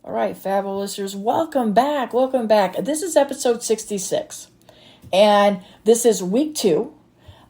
All right, fabulous listeners, welcome back. This is episode 66, and this is week 2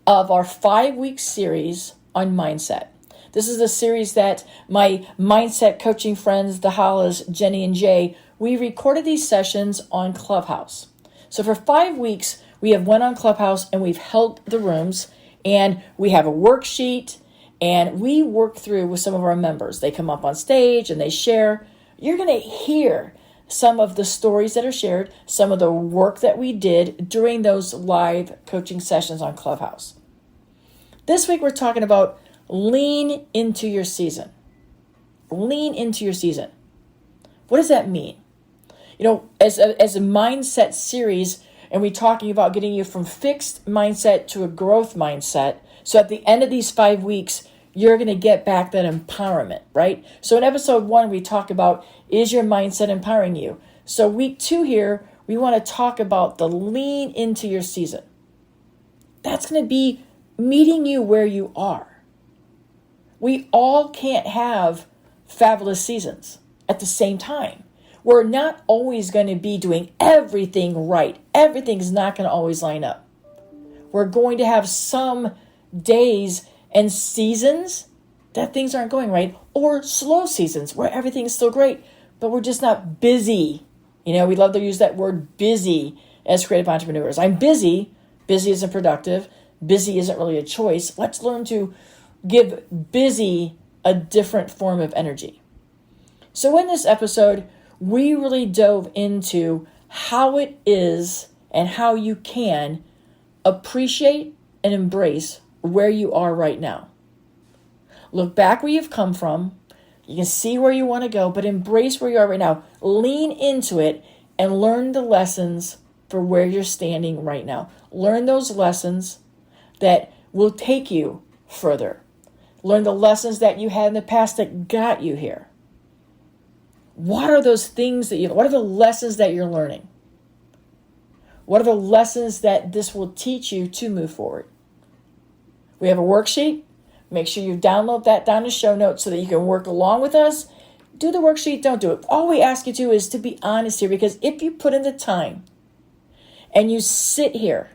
of our 5-week series on mindset. This is a series that my mindset coaching friends, the Hollas, Jenny and Jay, we recorded these sessions on Clubhouse. So for 5 weeks, we have went on Clubhouse and we've held the rooms, and we have a worksheet, and we work through with some of our members. They come up on stage and they share. You're going to hear some of the stories that are shared, some of the work that we did during those live coaching sessions on Clubhouse. This week, we're talking about lean into your season. Lean into your season. What does that mean? You know, as a mindset series, and we're talking about getting you from fixed mindset to a growth mindset. So at the end of these 5 weeks, you're going to get back that empowerment, right? So in episode 1, we talk about, is your mindset empowering you? So week 2 here, we want to talk about the lean into your season. That's going to be meeting you where you are. We all can't have fabulous seasons at the same time. We're not always going to be doing everything right. Everything's not going to always line up. We're going to have some days and seasons that things aren't going right, or slow seasons where everything's still great, but we're just not busy. You know, we love to use that word busy as creative entrepreneurs. I'm busy. Busy isn't productive. Busy isn't really a choice. Let's learn to give busy a different form of energy. So in this episode, we really dove into how it is and how you can appreciate and embrace where you are right now. Look back where you've come from. You can see where you want to go, but embrace where you are right now. Lean into it and learn the lessons for where you're standing right now. Learn those lessons that will take you further. Learn the lessons that you had in the past that got you here. What are those things what are the lessons that you're learning? What are the lessons that this will teach you to move forward? We have a worksheet. Make sure you download that down to show notes so that you can work along with us. Do the worksheet, don't do it. All we ask you to is to be honest here, because if you put in the time and you sit here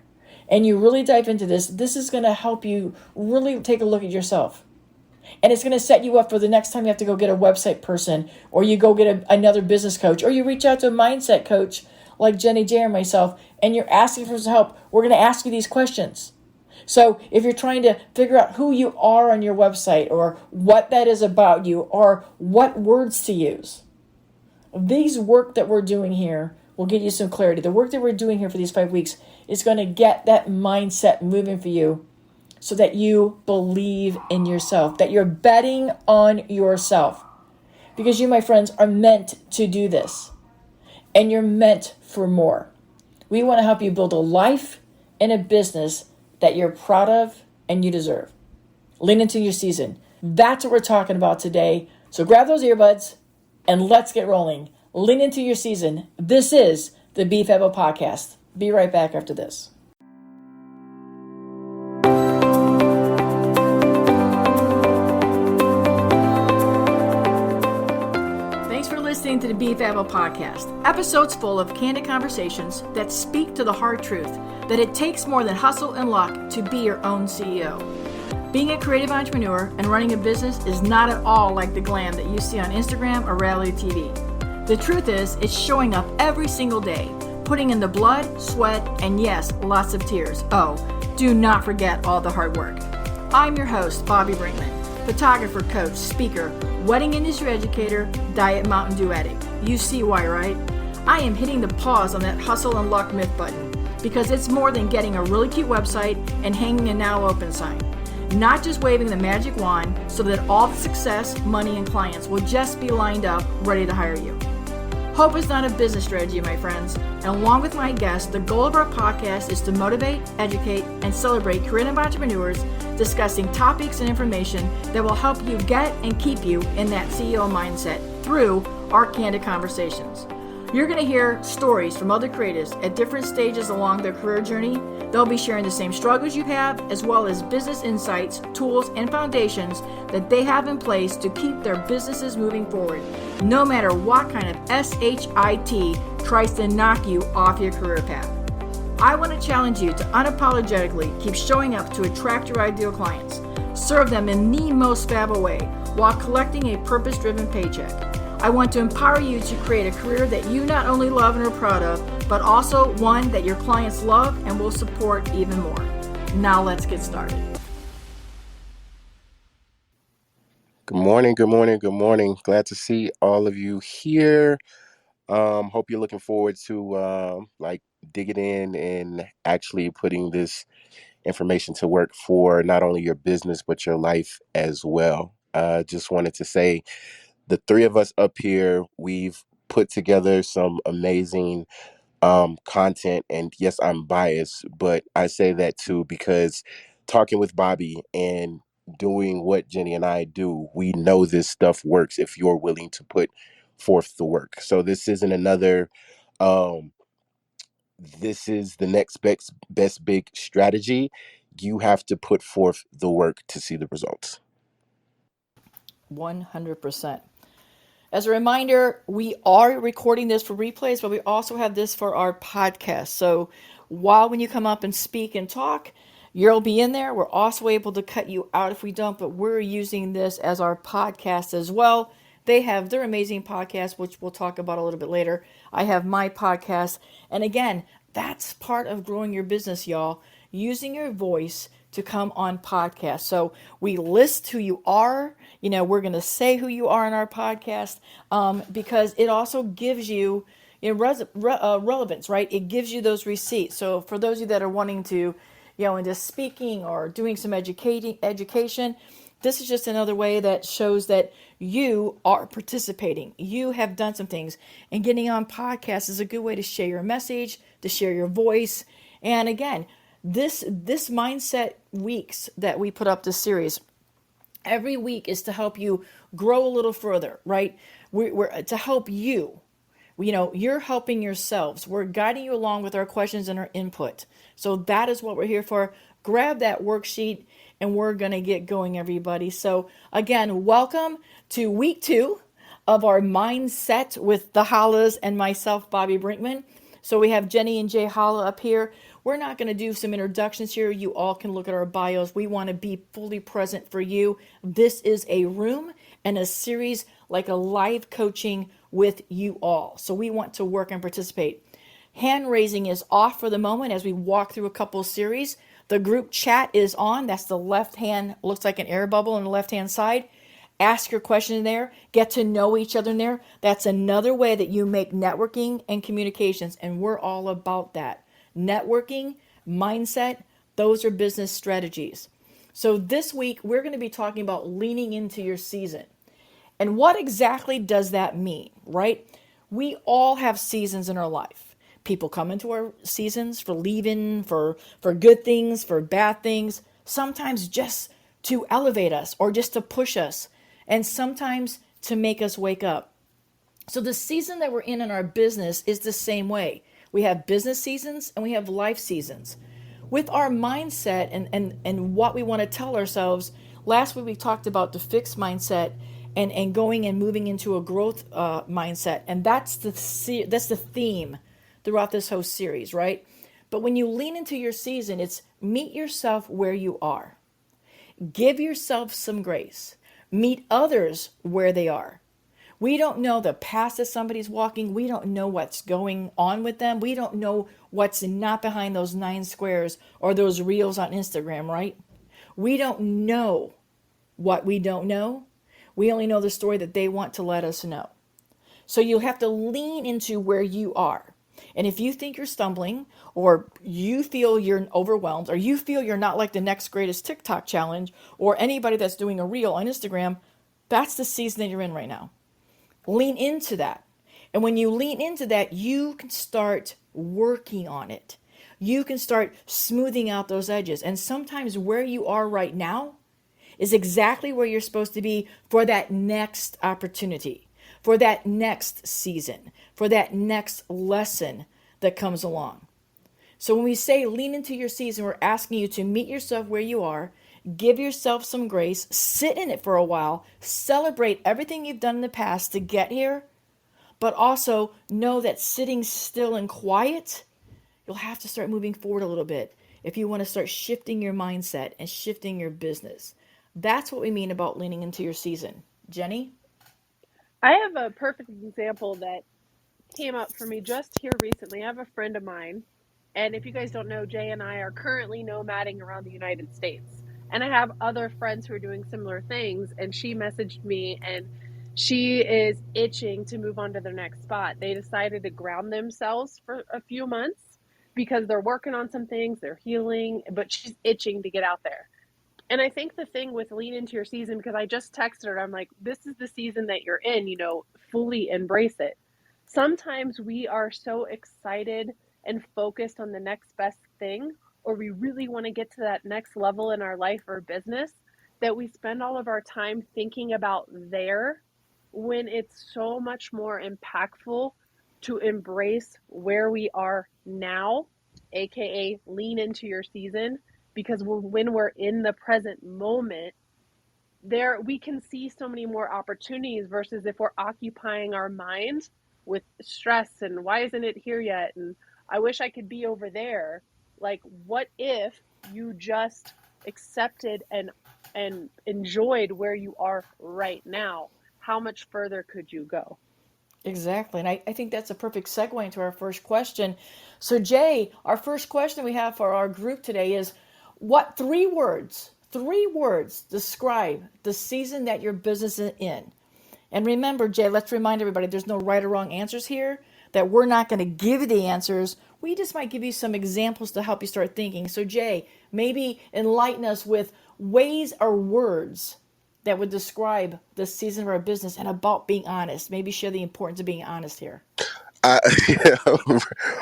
and you really dive into this, this is going to help you really take a look at yourself. And it's going to set you up for the next time you have to go get a website person, or you go get another business coach, or you reach out to a mindset coach like Jenny, Jay, or myself, and you're asking for some help. We're going to ask you these questions. So if you're trying to figure out who you are on your website, or what that is about you, or what words to use, these work that we're doing here will get you some clarity. The work that we're doing here for these 5 weeks is going to get that mindset moving for you so that you believe in yourself, that you're betting on yourself. Because you, my friends, are meant to do this, and you're meant for more. We want to help you build a life and a business that you're proud of and you deserve. Lean into your season. That's what we're talking about today. So grab those earbuds and let's get rolling. Lean into your season. This is the Be Fable Podcast. Be right back after this. Thanks for listening to the Be Fable Podcast. Episodes full of candid conversations that speak to the hard truth that it takes more than hustle and luck to be your own CEO. Being a creative entrepreneur and running a business is not at all like the glam that you see on Instagram or reality TV. The truth is, it's showing up every single day, putting in the blood, sweat, and yes, lots of tears. Oh, do not forget all the hard work. I'm your host, Bobbi Brinkman, photographer, coach, speaker, wedding industry educator, diet Mountain Dew addict. You see why, right? I am hitting the pause on that hustle and luck myth button, because it's more than getting a really cute website and hanging a now open sign. Not just waving the magic wand so that all the success, money, and clients will just be lined up, ready to hire you. Hope is not a business strategy, my friends. And along with my guests, the goal of our podcast is to motivate, educate, and celebrate creative entrepreneurs discussing topics and information that will help you get and keep you in that CEO mindset through our candid conversations. You're going to hear stories from other creatives at different stages along their career journey. They'll be sharing the same struggles you have, as well as business insights, tools, and foundations that they have in place to keep their businesses moving forward, no matter what kind of SHIT tries to knock you off your career path. I want to challenge you to unapologetically keep showing up to attract your ideal clients, serve them in the most fab way while collecting a purpose-driven paycheck. I want to empower you to create a career that you not only love and are proud of, but also one that your clients love and will support even more. Now let's get started. Good morning, good morning, good morning. Glad to see all of you here. Hope you're looking forward to digging in and actually putting this information to work for not only your business but your life as well. Just wanted to say the three of us up here, we've put together some amazing content, and yes, I'm biased, but I say that too because talking with Bobbi and doing what Jenny and I do, we know this stuff works if you're willing to put forth the work. So this isn't another um this is the next best big strategy. You have to put forth the work to see the results. 100%. As a reminder, we are recording this for replays, but we also have this for our podcast. So when you come up and speak and talk, you'll be in there. We're also able to cut you out if we don't, but we're using this as our podcast as well. They have their amazing podcast, which we'll talk about a little bit later. I have my podcast. And again, that's part of growing your business, y'all. Using your voice to come on podcasts. So we list who you are. We're going to say who you are in our podcast because it also gives you, relevance, right? It gives you those receipts. So for those of you that are wanting to, into speaking or doing some education, this is just another way that shows that you are participating. You have done some things, and getting on podcasts is a good way to share your message, to share your voice. And again, this mindset weeks that we put up this series every week is to help you grow a little further, right? We're to help you. You're helping yourselves. We're guiding you along with our questions and our input. So that is what we're here for. Grab that worksheet and we're going to get going, everybody. So again, welcome to week 2 of our mindset with the Hollas and myself, Bobbi Brinkman. So we have Jenny and Jay Holla up here. We're not going to do some introductions here. You all can look at our bios. We want to be fully present for you. This is a room and a series like a live coaching with you all. So we want to work and participate. Hand raising is off for the moment as we walk through a couple series. The group chat is on. That's the left hand, looks like an air bubble on the left hand side. Ask your question in there. Get to know each other in there. That's another way that you make networking and communications. And we're all about that. Networking, mindset, those are business strategies. So this week, we're going to be talking about leaning into your season. And what exactly does that mean, right? We all have seasons in our life. People come into our seasons for leaving, for good things, for bad things, sometimes just to elevate us or just to push us, and sometimes to make us wake up. So the season that we're in our business is the same way. We have business seasons and we have life seasons. With our mindset and what we want to tell ourselves, last week we talked about the fixed mindset and going and moving into a growth mindset. And that's the theme throughout this whole series, right? But when you lean into your season, it's meet yourself where you are. Give yourself some grace. Meet others where they are. We don't know the path that somebody's walking. We don't know what's going on with them. We don't know what's not behind those 9 squares or those reels on Instagram, right? We don't know what we don't know. We only know the story that they want to let us know. So you have to lean into where you are. And if you think you're stumbling, or you feel you're overwhelmed, or you feel you're not like the next greatest TikTok challenge, or anybody that's doing a reel on Instagram, that's the season that you're in right now. Lean into that. And when you lean into that, you can start working on it. You can start smoothing out those edges. And sometimes where you are right now is exactly where you're supposed to be for that next opportunity, for that next season, for that next lesson that comes along. So when we say lean into your season, we're asking you to meet yourself where you are, give yourself some grace, sit in it for a while, celebrate everything you've done in the past to get here, but also know that sitting still and quiet, you'll have to start moving forward a little bit if you want to start shifting your mindset and shifting your business. That's what we mean about leaning into your season. Jenny? I have a perfect example that came up for me just here recently. I have a friend of mine, and if you guys don't know, Jay and I are currently nomading around the United States. And I have other friends who are doing similar things, and she messaged me and she is itching to move on to their next spot. They decided to ground themselves for a few months because they're working on some things, they're healing, but she's itching to get out there. And I think the thing with lean into your season, because I just texted her, I'm like, this is the season that you're in, fully embrace it. Sometimes we are so excited and focused on the next best thing, or we really want to get to that next level in our life or business, that we spend all of our time thinking about there when it's so much more impactful to embrace where we are now, aka lean into your season, because when we're in the present moment, there we can see so many more opportunities versus if we're occupying our mind with stress and why isn't it here yet, and I wish I could be over there. Like, what if you just accepted and enjoyed where you are right now? How much further could you go? Exactly. And I think that's a perfect segue into our first question. So, Jay, our first question we have for our group today is what three words describe the season that your business is in? And remember, Jay, let's remind everybody there's no right or wrong answers here, that we're not going to give you the answers. We just might give you some examples to help you start thinking. So, Jay, maybe enlighten us with ways or words that would describe the season of our business and about being honest. Maybe share the importance of being honest here. Uh,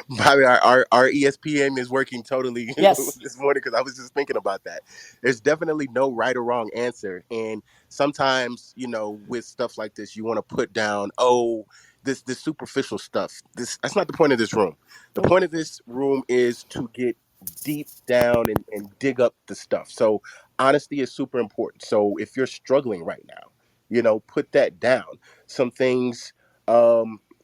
Bobby, our ESPN is working totally Yes. this morning because I was just thinking about that. There's definitely no right or wrong answer, and sometimes with stuff like this, you want to put down, oh, this superficial stuff. This That's not the point of this room. The Nope. point of this room is to get deep down and dig up the stuff. So honesty is super important. So if you're struggling right now, put that down. Some things.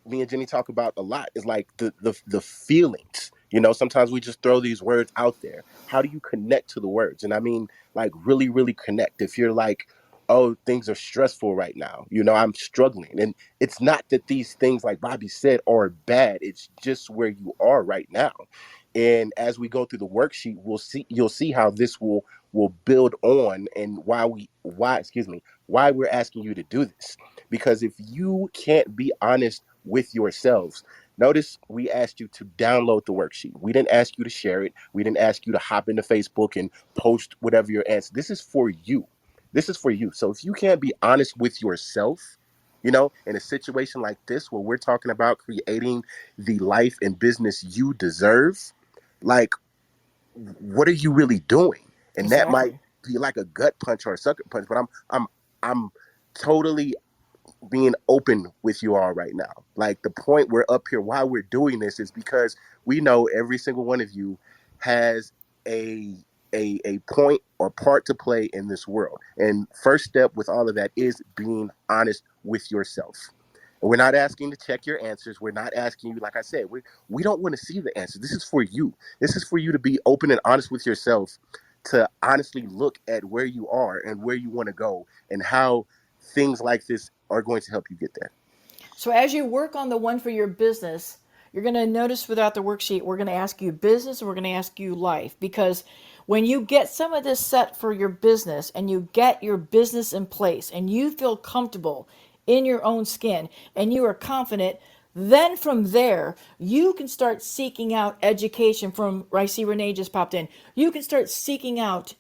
Me and Jenny talk about a lot is like the feelings. Sometimes we just throw these words out there. How do you connect to the words? And I mean, like, really, really connect. If you're like, oh, things are stressful right now, I'm struggling. And it's not that these things, like Bobby said, are bad. It's just where you are right now. And as we go through the worksheet, you'll see how this will build on, and why we're asking you to do this. Because if you can't be honest with yourselves, notice we asked you to download the worksheet. We didn't ask you to share it. We didn't ask you to hop into Facebook and post whatever your answer. This is for you. This is for you. So if you can't be honest with yourself, in a situation like this where we're talking about creating the life and business you deserve, like, what are you really doing? And that might Exactly. be like a gut punch or a sucker punch, but I'm totally being open with you all right now. Like, the point we're up here, why we're doing this, is because we know every single one of you has a a point or part to play in this world. And first step with all of that is being honest with yourself. And we're not asking to check your answers. We're not asking you, like I said, we don't want to see the answers. This is for you. This is for you to be open and honest with yourself, to honestly look at where you are and where you want to go, and how things like this are going to help you get there. So as you work on the one for your business, you're going to notice without the worksheet, we're going to ask you business and we're going to ask you life. Because when you get some of this set for your business and you get your business in place and you feel comfortable in your own skin and you are confident, then from there, you can start seeking out education from, I see Renee just popped in. You can start seeking out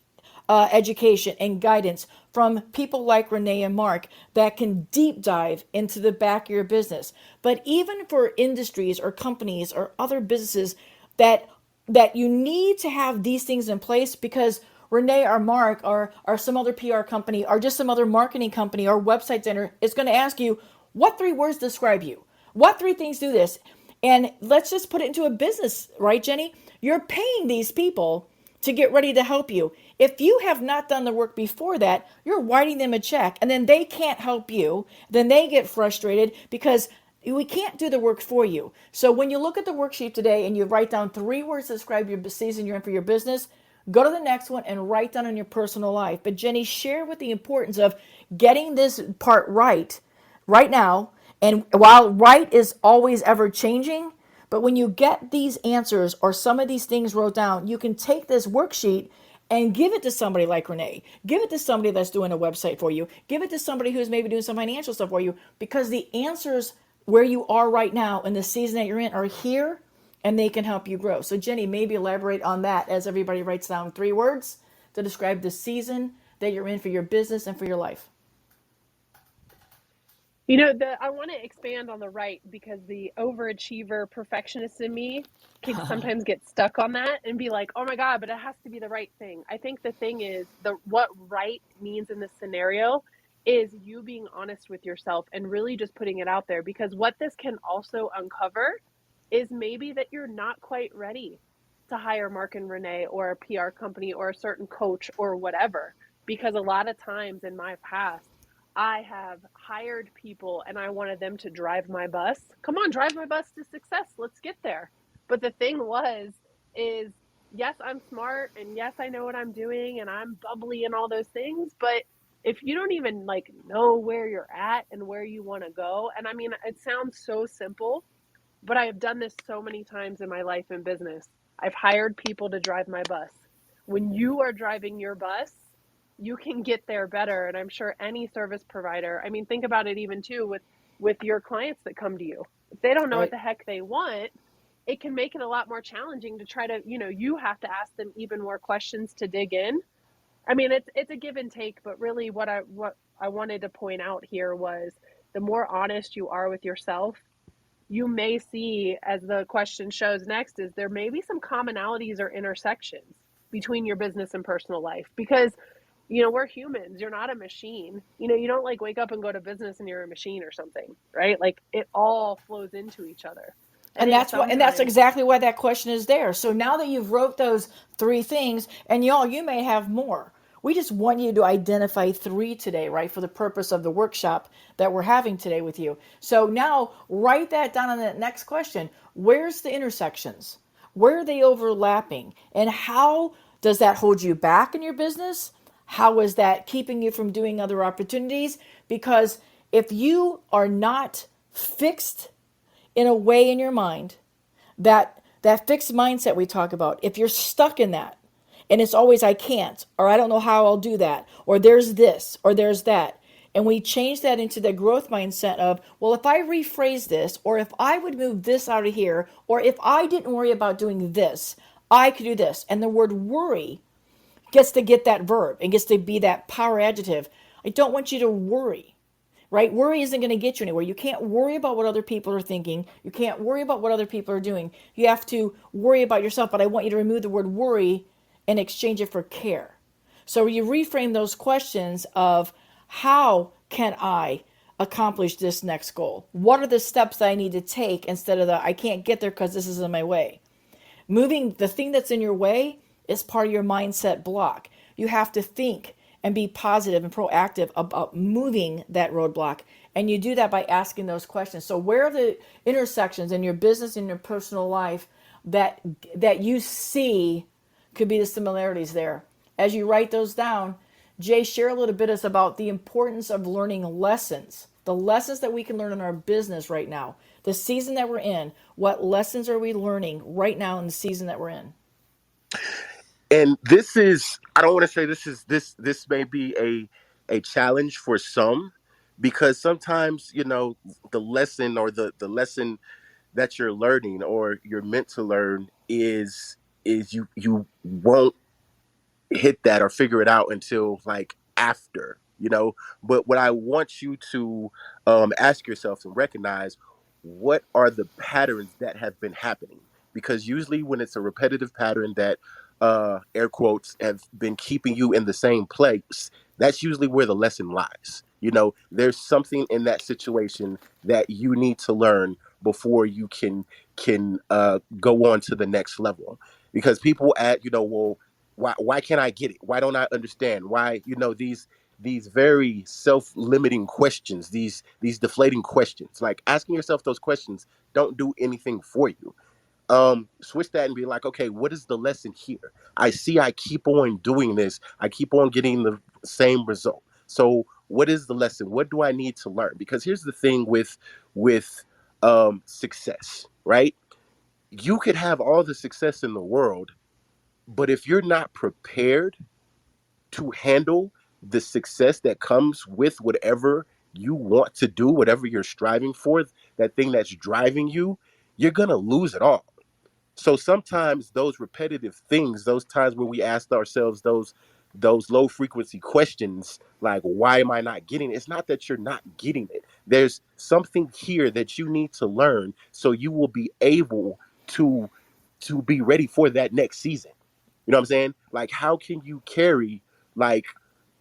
education and guidance from people like Renee and Mark that can deep dive into the back of your business. But even for industries or companies or other businesses that you need to have these things in place, because Renee or Mark or some other PR company or just some other marketing company or website designer is going to ask you, What 3 words describe you? What 3 things do this? And let's just put it into a business, right, Jenny? You're paying these people to get ready to help you. If you have not done the work before that, you're writing them a check and then they can't help you. Then they get frustrated because we can't do the work for you. So when you look at the worksheet today and you write down 3 words to describe your season you're in for your business, go to the next one and write down in your personal life. But Jenny, share with the importance of getting this part right now. And while right is always ever changing, but when you get these answers or some of these things wrote down, you can take this worksheet and give it to somebody like Renee. Give it to somebody that's doing a website for you. Give it to somebody who's maybe doing some financial stuff for you, because the answers where you are right now in the season that you're in are here and they can help you grow. So Jenny, maybe elaborate on that as everybody writes down 3 words to describe the season that you're in for your business and for your life. You know, I want to expand on the right, because the overachiever perfectionist in me can sometimes get stuck on that and be like, "Oh my God, but it has to be the right thing." I think the thing is, the what right means in this scenario is you being honest with yourself and really just putting it out there, because what this can also uncover is maybe that you're not quite ready to hire Mark and Renee or a PR company or a certain coach or whatever, because a lot of times in my past I have hired people and I wanted them to drive my bus. Come on, drive my bus to success. Let's get there. But the thing is yes, I'm smart and yes, I know what I'm doing and I'm bubbly and all those things. But if you don't even like know where you're at and where you want to go, and I mean, it sounds so simple, but I have done this so many times in my life and business. I've hired people to drive my bus. When you are driving your bus, you can get there better. And I'm sure any service provider, I mean, think about it even too with your clients that come to you. If they don't know what Right. the heck they want, it can make it a lot more challenging to try to, you have to ask them even more questions to dig in. I mean, it's a give and take, but really what I wanted to point out here was the more honest you are with yourself, you may see, as the question shows next, is there may be some commonalities or intersections between your business and personal life, because we're humans. You're not a machine. You don't like wake up and go to business and you're a machine or something, right? Like it all flows into each other. I think And that's sometimes. exactly why that question is there. So now that you've wrote those 3 things, and y'all, you may have more. We just want you to identify 3 today, right, for the purpose of the workshop that we're having today with you. So now write that down on that next question. Where's the intersections? Where are they overlapping? And how does that hold you back in your business? How is that keeping you from doing other opportunities? Because if you are not fixed in a way in your mind, that fixed mindset we talk about, if you're stuck in that and it's always I can't, or I don't know how I'll do that, or there's this or there's that, and we change that into the growth mindset of, well, if I rephrase this, or if I would move this out of here, or if I didn't worry about doing this, I could do this. And the word worry gets to get that verb and gets to be that power adjective. I don't want you to worry, right? Worry isn't going to get you anywhere. You can't worry about what other people are thinking. You can't worry about what other people are doing. You have to worry about yourself. But I want you to remove the word worry and exchange it for care. So you reframe those questions of, how can I accomplish this next goal? What are the steps that I need to take, instead of the I can't get there because this is in my way? Moving the thing that's in your way is part of your mindset block. You have to think and be positive and proactive about moving that roadblock. And you do that by asking those questions. So where are the intersections in your business and your personal life that you see could be the similarities there? As you write those down, Jay, share a little bit about the importance of learning lessons, the lessons that we can learn in our business right now, the season that we're in. What lessons are we learning right now in the season that we're in? And this is, I don't want to say this may be a challenge for some, because sometimes, the lesson, or the lesson that you're learning or you're meant to learn is you won't hit that or figure it out until like after, but what I want you to ask yourself and recognize, what are the patterns that have been happening, because usually when it's a repetitive pattern that air quotes have been keeping you in the same place, that's usually where the lesson lies. There's something in that situation that you need to learn before you can go on to the next level. Because people add, well, why can't I get it? Why don't I understand? Why, these very self-limiting questions, these deflating questions. Like, asking yourself those questions don't do anything for you. Switch that and be like, okay, what is the lesson here? I see I keep on doing this, I keep on getting the same result. So what is the lesson? What do I need to learn? Because here's the thing with success, right? You could have all the success in the world, but if you're not prepared to handle the success that comes with whatever you want to do, whatever you're striving for, that thing that's driving you, you're gonna lose it all. So sometimes those repetitive things, those times where we ask ourselves those low frequency questions, like, why am I not getting it? It's not that you're not getting it. There's something here that you need to learn so you will be able to be ready for that next season. You know what I'm saying? Like, how can you carry like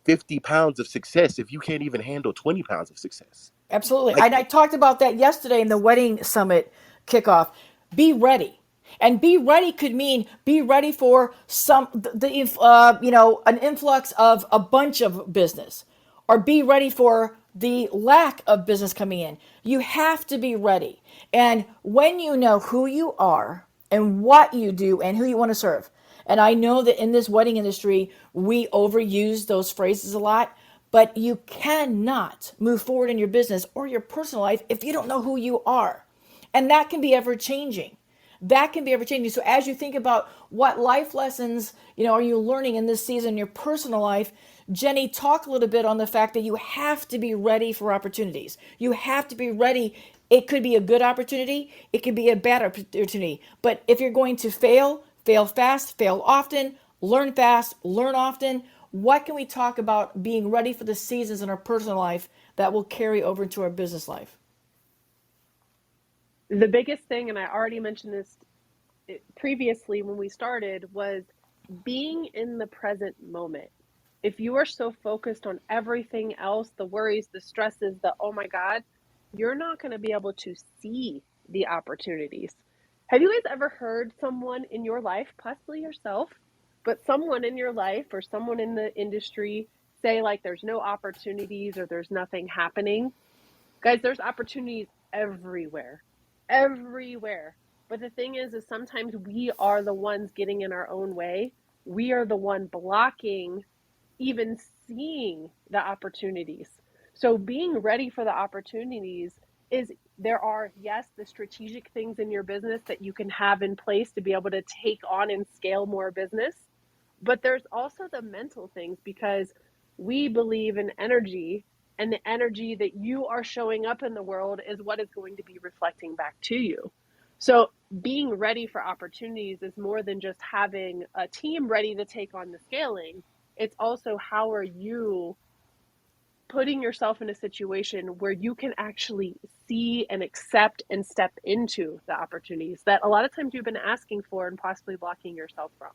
50 pounds of success if you can't even handle 20 pounds of success? Absolutely. Like, And I talked about that yesterday in the wedding summit kickoff. Be ready. And be ready could mean be ready for an influx of a bunch of business, or be ready for the lack of business coming in. You have to be ready. And when you know who you are and what you do and who you want to serve, and I know that in this wedding industry, we overuse those phrases a lot, but you cannot move forward in your business or your personal life if you don't know who you are. And that can be ever changing. That can be ever changing. So as you think about what life lessons, are you learning in this season in your personal life, Jenny, talk a little bit on the fact that you have to be ready for opportunities. You have to be ready. It could be a good opportunity. It could be a bad opportunity. But if you're going to fail, fail fast, fail often, learn fast, learn often. What can we talk about being ready for the seasons in our personal life that will carry over into our business life? The biggest thing, and I already mentioned this previously when we started, was being in the present moment. If you are so focused on everything else, the worries, the stresses, the oh my God, you're not going to be able to see the opportunities. Have you guys ever heard someone in your life, possibly yourself, but someone in your life or someone in the industry say, like, there's no opportunities or there's nothing happening? Guys, there's opportunities everywhere, everywhere. But the thing is sometimes we are the ones getting in our own way. We are the one blocking even seeing the opportunities. So being ready for the opportunities is, there are, yes, the strategic things in your business that you can have in place to be able to take on and scale more business. But there's also the mental things, because we believe in energy, and the energy that you are showing up in the world is what is going to be reflecting back to you. So being ready for opportunities is more than just having a team ready to take on the scaling. It's also, how are you putting yourself in a situation where you can actually see and accept and step into the opportunities that a lot of times you've been asking for and possibly blocking yourself from.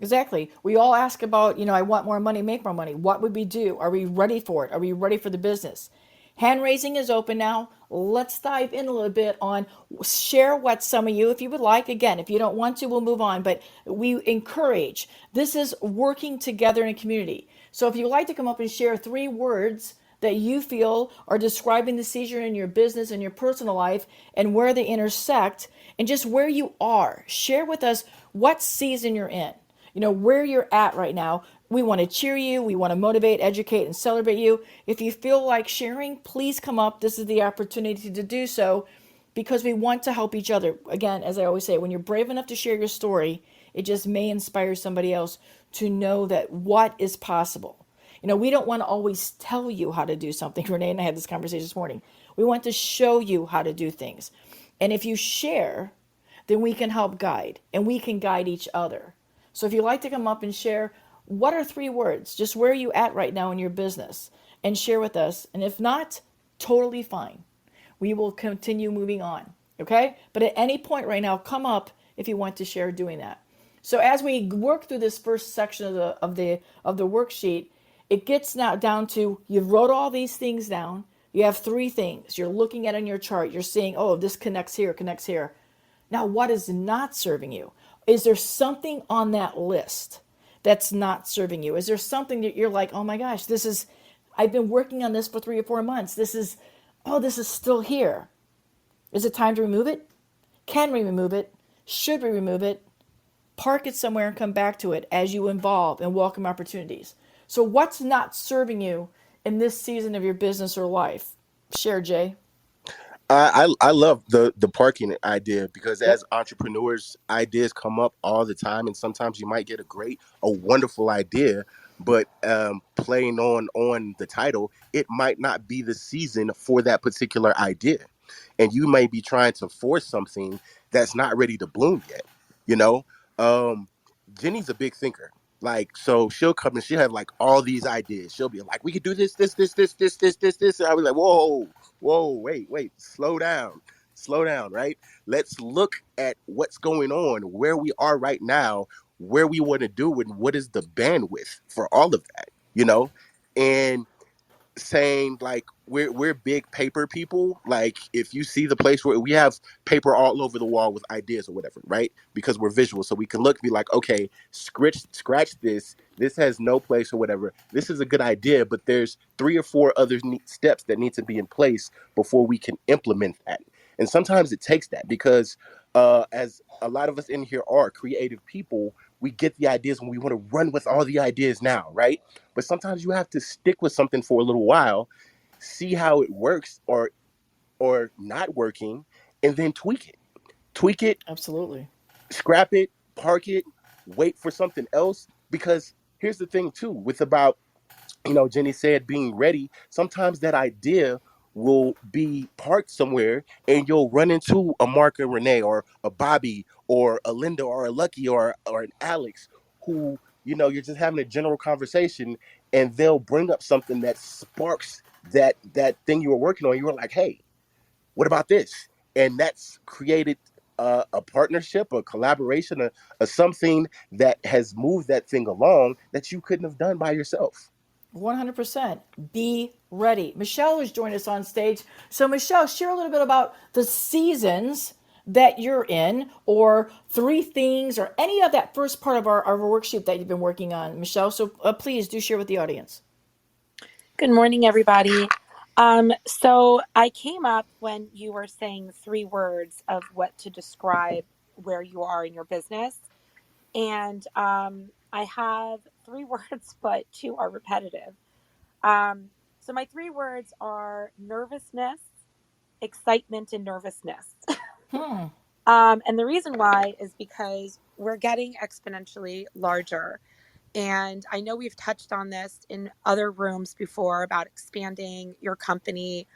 Exactly. We all ask about, I want more money, make more money. What would we do? Are we ready for it? Are we ready for the business? Hand raising is open now. Let's dive in a little bit on, share what some of you, if you would like. Again, if you don't want to, we'll move on. But we encourage. This is working together in a community. So if you'd like to come up and share 3 words that you feel are describing the season in your business and your personal life and where they intersect and just where you are, share with us what season you're in. Where you're at right now. We want to cheer you. We want to motivate, educate, and celebrate you. If you feel like sharing, please come up. This is the opportunity to do so, because we want to help each other. Again, as I always say, when you're brave enough to share your story, it just may inspire somebody else to know that what is possible. We don't want to always tell you how to do something. Renee and I had this conversation this morning. We want to show you how to do things. And if you share, then we can help guide, and we can guide each other. So if you'd like to come up and share, what are 3 words? Just where are you at right now in your business? And share with us. And if not, totally fine. We will continue moving on. Okay? But at any point right now, come up if you want to share doing that. So as we work through this first section of the worksheet, it gets now down to you've wrote all these things down. You have three things you're looking at on your chart. You're seeing, oh, this connects here, connects here. Now, what is not serving you? Is there something on that list that's not serving you? Is there something that you're like, oh my gosh, I've been working on this for 3 or 4 months. This is still here. Is it time to remove it? Can we remove it? Should we remove it? Park it somewhere and come back to it as you evolve and welcome opportunities. So, what's not serving you in this season of your business or life? Share, Jay. I love the parking idea because as Yep. entrepreneurs, ideas come up all the time, and sometimes you might get a wonderful idea, but playing on the title, it might not be the season for that particular idea, and you may be trying to force something that's not ready to bloom yet. You know, um, Jenny's a big thinker. Like, so she'll come and she'll have like all these ideas. She'll be like, "We could do this." And I was like, whoa, wait, slow down, right? Let's look at what's going on, where we are right now, where we want to do, and what is the bandwidth for all of that, And saying like we're big paper people. Like if you see the place where we have paper all over the wall with ideas or whatever, right? Because we're visual, so we can look and be like, okay, scratch this. This has no place or whatever. This is a good idea, but there's 3 or 4 other steps that need to be in place before we can implement that. And sometimes it takes that because as a lot of us in here are creative people, we get the ideas and we want to run with all the ideas now, right? But sometimes you have to stick with something for a little while, see how it works or not working, and then tweak it, Absolutely. scrap it, park it, wait for something else. Because here's the thing too, with about, Jenny said being ready, sometimes that idea will be parked somewhere and you'll run into a Mark and Renee or a Bobby or a Linda or a Lucky or an Alex who, you're just having a general conversation and they'll bring up something that sparks that thing you were working on. You were like, hey, what about this? And that's created a partnership, a collaboration, a something that has moved that thing along that you couldn't have done by yourself. 100%. Be ready. Michelle has joined us on stage. So, Michelle, share a little bit about the seasons that you're in, or three things, or any of that first part of our worksheet that you've been working on, Michelle. So, please do share with the audience. Good morning, everybody. So I came up when you were saying 3 words of what to describe where you are in your business. And I have 3 words, but 2 are repetitive. So my 3 words are nervousness, excitement, and nervousness. And the reason why is because we're getting exponentially larger. And I know we've touched on this in other rooms before about expanding your company.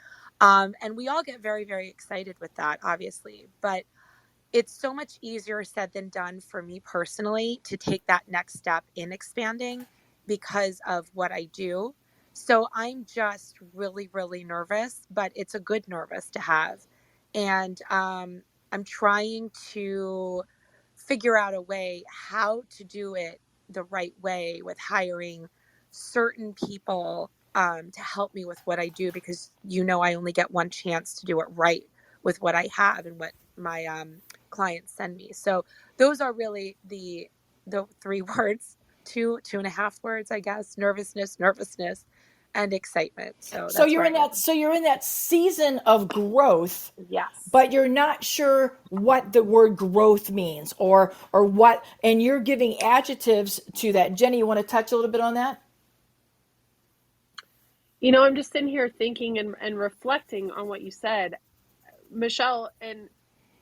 And we all get very, very excited with that, obviously. But it's so much easier said than done for me personally to take that next step in expanding because of what I do. So I'm just really, really nervous, but it's a good nervous to have. And I'm trying to figure out a way how to do it the right way with hiring certain people to help me with what I do, because I only get one chance to do it right with what I have and what my clients send me. So those are really the 3 words, 2.5 words, I guess: nervousness, and excitement. So So that's you're where in I am. that. So you're in that season of growth, Yes. but you're not sure what the word growth means, or what, and you're giving adjectives to that. Jenny, you want to touch a little bit on that? I'm just sitting here thinking and reflecting on what you said, Michelle. And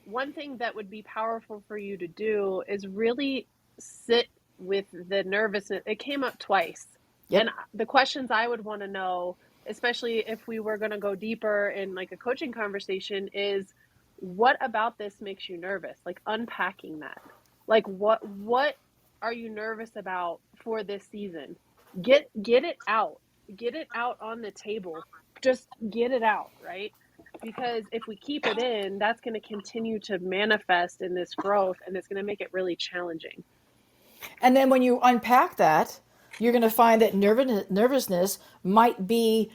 one thing that would be powerful for you to do is really sit with the nervousness. It came up twice. And Yep. the questions I would want to know, especially if we were going to go deeper in like a coaching conversation, is what about this makes you nervous? Like unpacking that. Like what are you nervous about for this season? Get it out. Get it out on the table. Just get it out, right? Because if we keep it in, that's going to continue to manifest in this growth, and it's going to make it really challenging. And then when you unpack that, you're going to find that nervousness might be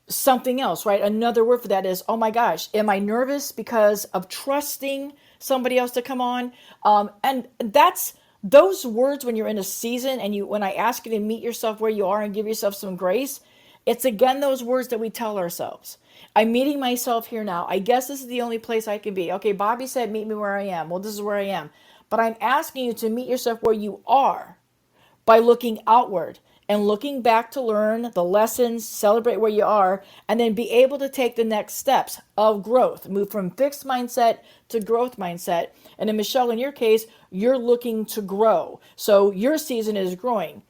something else, right? Another word for that is, oh my gosh, am I nervous because of trusting somebody else to come on? And that's those words when you're in a season and when I ask you to meet yourself where you are and give yourself some grace, it's again those words that we tell ourselves. I'm meeting myself here now. I guess this is the only place I can be. Okay, Bobbi said, meet me where I am. Well, this is where I am. But I'm asking you to meet yourself where you are by looking outward and looking back to learn the lessons, celebrate where you are, and then be able to take the next steps of growth. Move from fixed mindset to growth mindset. And then, Michelle, in your case, you're looking to grow. So your season is growing.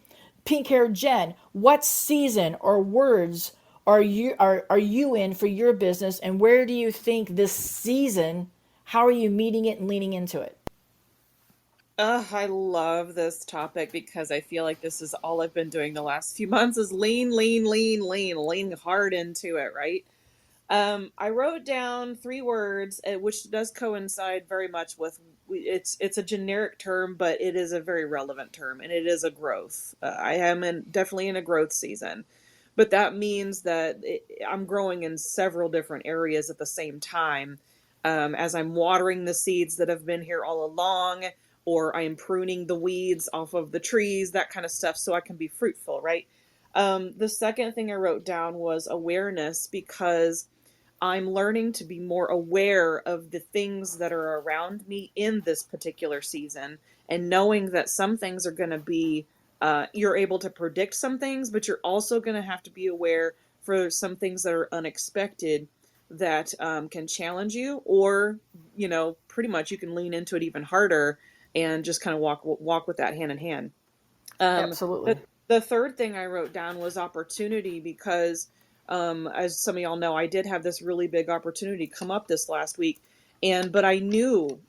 Pink haired Jen, what season or words are you in for your business, and where do you think this season, how are you meeting it and leaning into it? I love this topic because I feel like this is all I've been doing the last few months is lean, lean, lean, lean, lean hard into it, right? I wrote down three words, which does coincide very much with it's a generic term, but it is a very relevant term, and it is a growth. I am definitely in a growth season, but that means that I'm growing in several different areas at the same time. As I'm watering the seeds that have been here all along, or I am pruning the weeds off of the trees, that kind of stuff, so I can be fruitful, right? The second thing I wrote down was awareness because I'm learning to be more aware of the things that are around me in this particular season and knowing that some things are going to be, you're able to predict some things, but you're also going to have to be aware for some things that are unexpected that can challenge you, or, pretty much you can lean into it even harder and just kind of walk with that hand in hand. The Absolutely. the third thing I wrote down was opportunity because, as some of y'all know, I did have this really big opportunity come up this last week, but I knew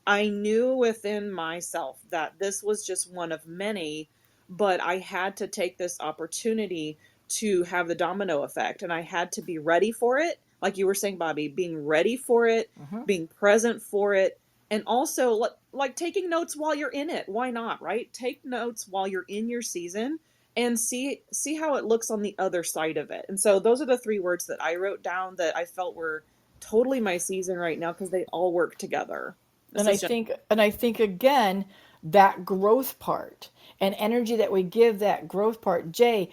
within myself that this was just one of many, but I had to take this opportunity to have the domino effect, and I had to be ready for it, like you were saying, Bobbi, being ready for it, being present for it, and also like taking notes while you're in it. Why not, right? Take notes while you're in your season and see how it looks on the other side of it. And so those are the three words that I wrote down that I felt were totally my season right now because they all work together. This And I is just think and I think again that growth part and energy that we give that growth part. Jay,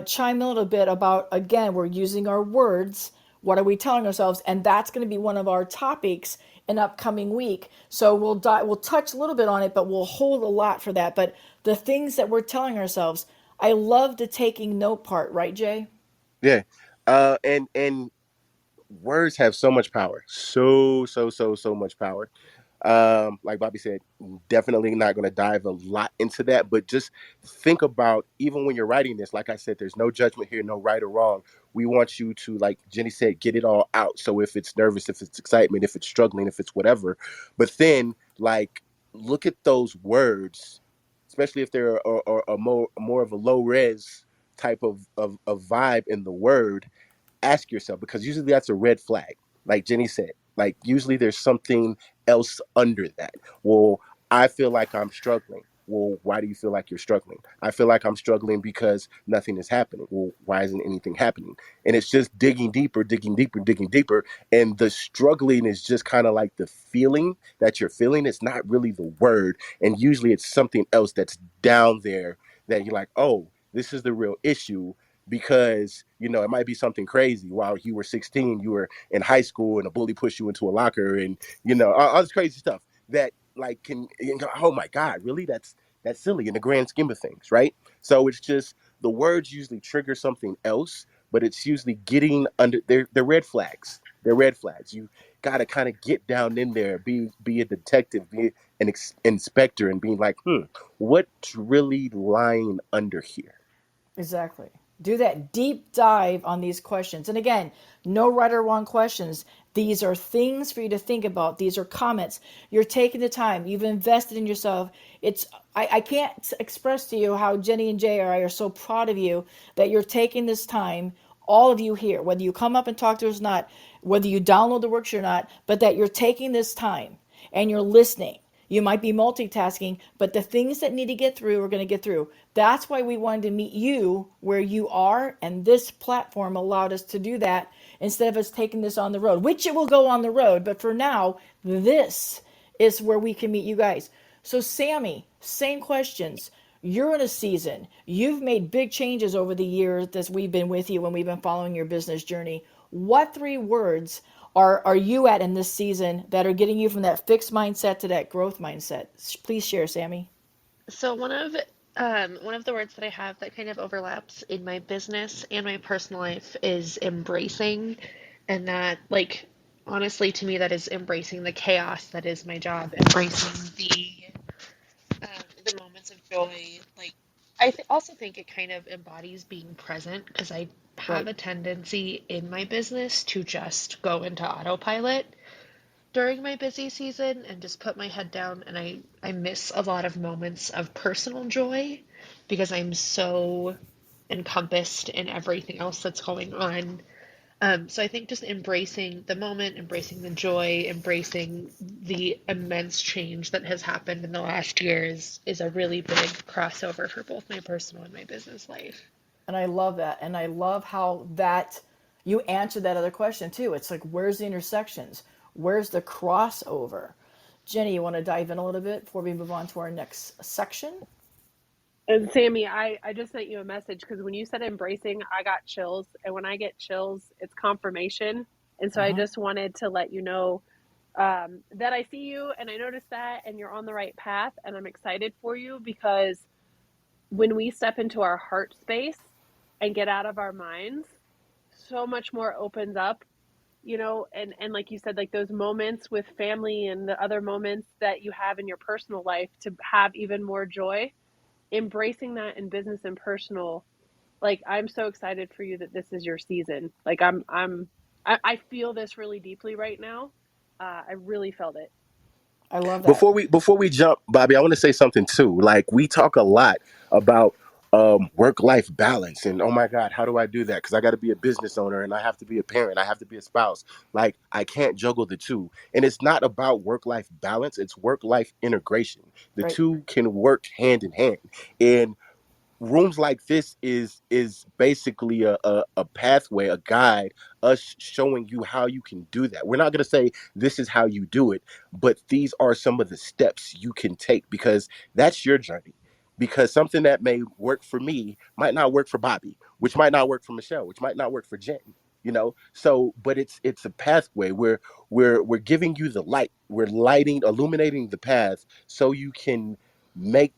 chime in a little bit about again we're using our words. What are we telling ourselves? And that's going to be one of our topics in upcoming week. So we'll touch a little bit on it, but we'll hold a lot for that. But the things that we're telling ourselves. I love the taking note part, right, Jay? Yeah. And words have so much power. So much power. Like Bobby said, definitely not going to dive a lot into that, but just think about even when you're writing this, like I said, there's no judgment here, no right or wrong. We want you to, like Jenny said, get it all out. So if it's nervous, if it's excitement, if it's struggling, if it's whatever, but then like look at those words, especially if they're a more of a low res type of vibe in the word. Ask yourself, because usually that's a red flag, like Jenny said, like usually there's something else under that. Well, I feel like I'm struggling. Well, why do you feel like you're struggling? I feel like I'm struggling because nothing is happening. Well, why isn't anything happening? And it's just digging deeper, digging deeper, digging deeper, and the struggling is just kind of like the feeling that you're feeling. It's not really the word, and usually it's something else that's down there that you're like, oh, this is the real issue. Because it might be something crazy. While you were 16, you were in high school and a bully pushed you into a locker, and all this crazy stuff that like oh my god, really? That's silly in the grand scheme of things, right? So it's just the words usually trigger something else, but it's usually getting under. They're red flags. They're red flags. You got to kind of get down in there, be a detective, be an inspector, and being like, what's really lying under here? Exactly. Do that deep dive on these questions. And again, no right or wrong questions. These are things for you to think about. These are comments. You're taking the time. You've invested in yourself. I can't express to you how Jenny and Jay are so proud of you that you're taking this time, all of you here, whether you come up and talk to us or not, whether you download the worksheet or not, but that you're taking this time and you're listening. You might be multitasking, but the things that need to get through are going to get through. That's why we wanted to meet you where you are, and this platform allowed us to do that instead of us taking this on the road, which it will go on the road. But for now, this is where we can meet you guys. So, Sammy, same questions. You're in a season. You've made big changes over the years that we've been with you when we've been following your business journey. What three words are you at in this season that are getting you from that fixed mindset to that growth mindset? Please share, Sammy. So one of the words that I have that kind of overlaps in my business and my personal life is embracing, and that like honestly to me that is embracing the chaos that is my job, embracing the moments of joy. Like also think it kind of embodies being present because I have Right. a tendency in my business to just go into autopilot during my busy season and just put my head down, and I miss a lot of moments of personal joy because I'm so encompassed in everything else that's going on. So I think just embracing the moment, embracing the joy, embracing the immense change that has happened in the last year is a really big crossover for both my personal and my business life. And I love that. And I love how that you answered that other question too. It's like, where's the intersections? Where's the crossover? Jenny, you want to dive in a little bit before we move on to our next section? And Sammy, I just sent you a message because when you said embracing, I got chills. And when I get chills, it's confirmation. And so I just wanted to let you know that I see you and I noticed that, and you're on the right path. And I'm excited for you because when we step into our heart space and get out of our minds, so much more opens up, and like you said, like those moments with family and the other moments that you have in your personal life to have even more joy, embracing that in business and personal. Like I'm so excited for you that this is your season. Like I feel this really deeply right now. I really felt it. I love that. Before we jump, Bobby, I want to say something too. Like we talk a lot about work life balance, and oh my God, how do I do that? Because I got to be a business owner, and I have to be a parent, I have to be a spouse. Like I can't juggle the two, and it's not about work life balance; it's work life integration. The Right. two can work hand in hand, and rooms like this is basically a pathway, a guide, us showing you how you can do that. We're not going to say this is how you do it, but these are some of the steps you can take because that's your journey. Because something that may work for me might not work for Bobby, which might not work for Michelle, which might not work for Jen. So but it's a pathway where we're giving you the light, we're lighting, illuminating the path so you can make.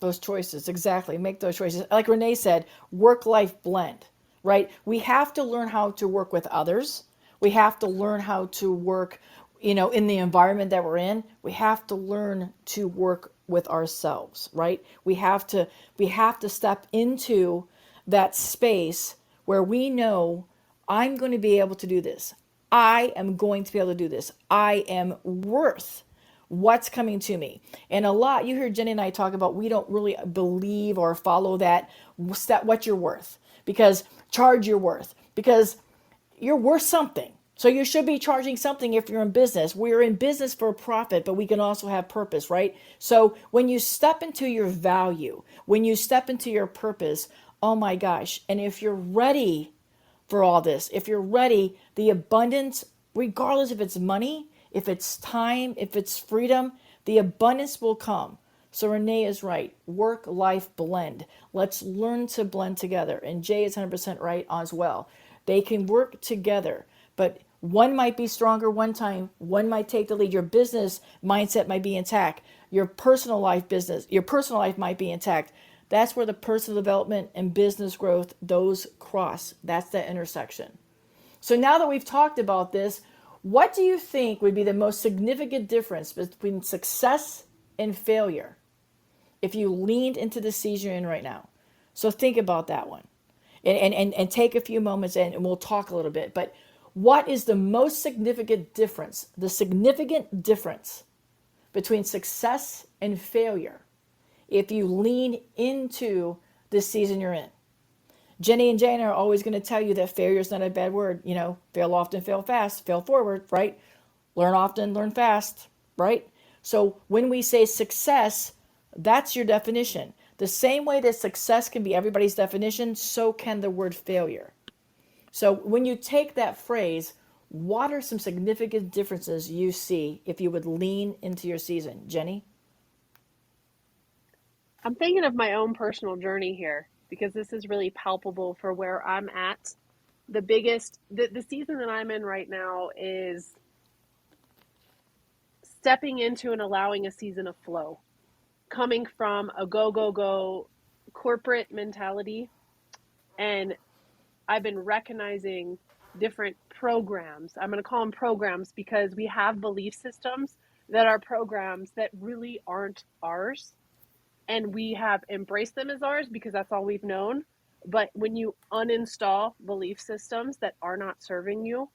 Those choices, exactly. Make those choices. Like Renee said, work life blend, right? We have to learn how to work with others. We have to learn how to work, in the environment that we're in. We have to learn to work with ourselves, right? We have to step into that space where we know I'm going to be able to do this. I am going to be able to do this. I am worth what's coming to me. And a lot, you hear Jenny and I talk about, we don't really believe or follow that what you're worth, because charge your worth, because you're worth something. So you should be charging something if you're in business. We're in business for a profit, but we can also have purpose, right? So when you step into your value, when you step into your purpose, oh my gosh. And if you're ready for all this, if you're ready, the abundance, regardless if it's money, if it's time, if it's freedom, the abundance will come. So Renee is right. Work life blend. Let's learn to blend together. And Jay is 100% right as well. They can work together, but one might be stronger one time, one might take the lead. Your business mindset might be intact. Your personal life might be intact. That's where the personal development and business growth, those cross. That's the intersection. So now that we've talked about this, what do you think would be the most significant difference between success and failure if you leaned into the season you're in right now? So think about that one. And take a few moments and we'll talk a little bit. But what is the most significant difference? The significant difference between success and failure if you lean into this season you're in. Jenny and Jane are always going to tell you that failure is not a bad word. Fail often, fail fast, fail forward, right? Learn often, learn fast, right? So when we say success, that's your definition. The same way that success can be everybody's definition, so can the word failure. So when you take that phrase, what are some significant differences you see if you would lean into your season? Jenny? I'm thinking of my own personal journey here because this is really palpable for where I'm at. The season that I'm in right now is stepping into and allowing a season of flow, coming from a go, go, go corporate mentality. And I've been recognizing different programs. I'm going to call them programs because we have belief systems that are programs that really aren't ours. And we have embraced them as ours because that's all we've known. But when you uninstall belief systems that are not serving you,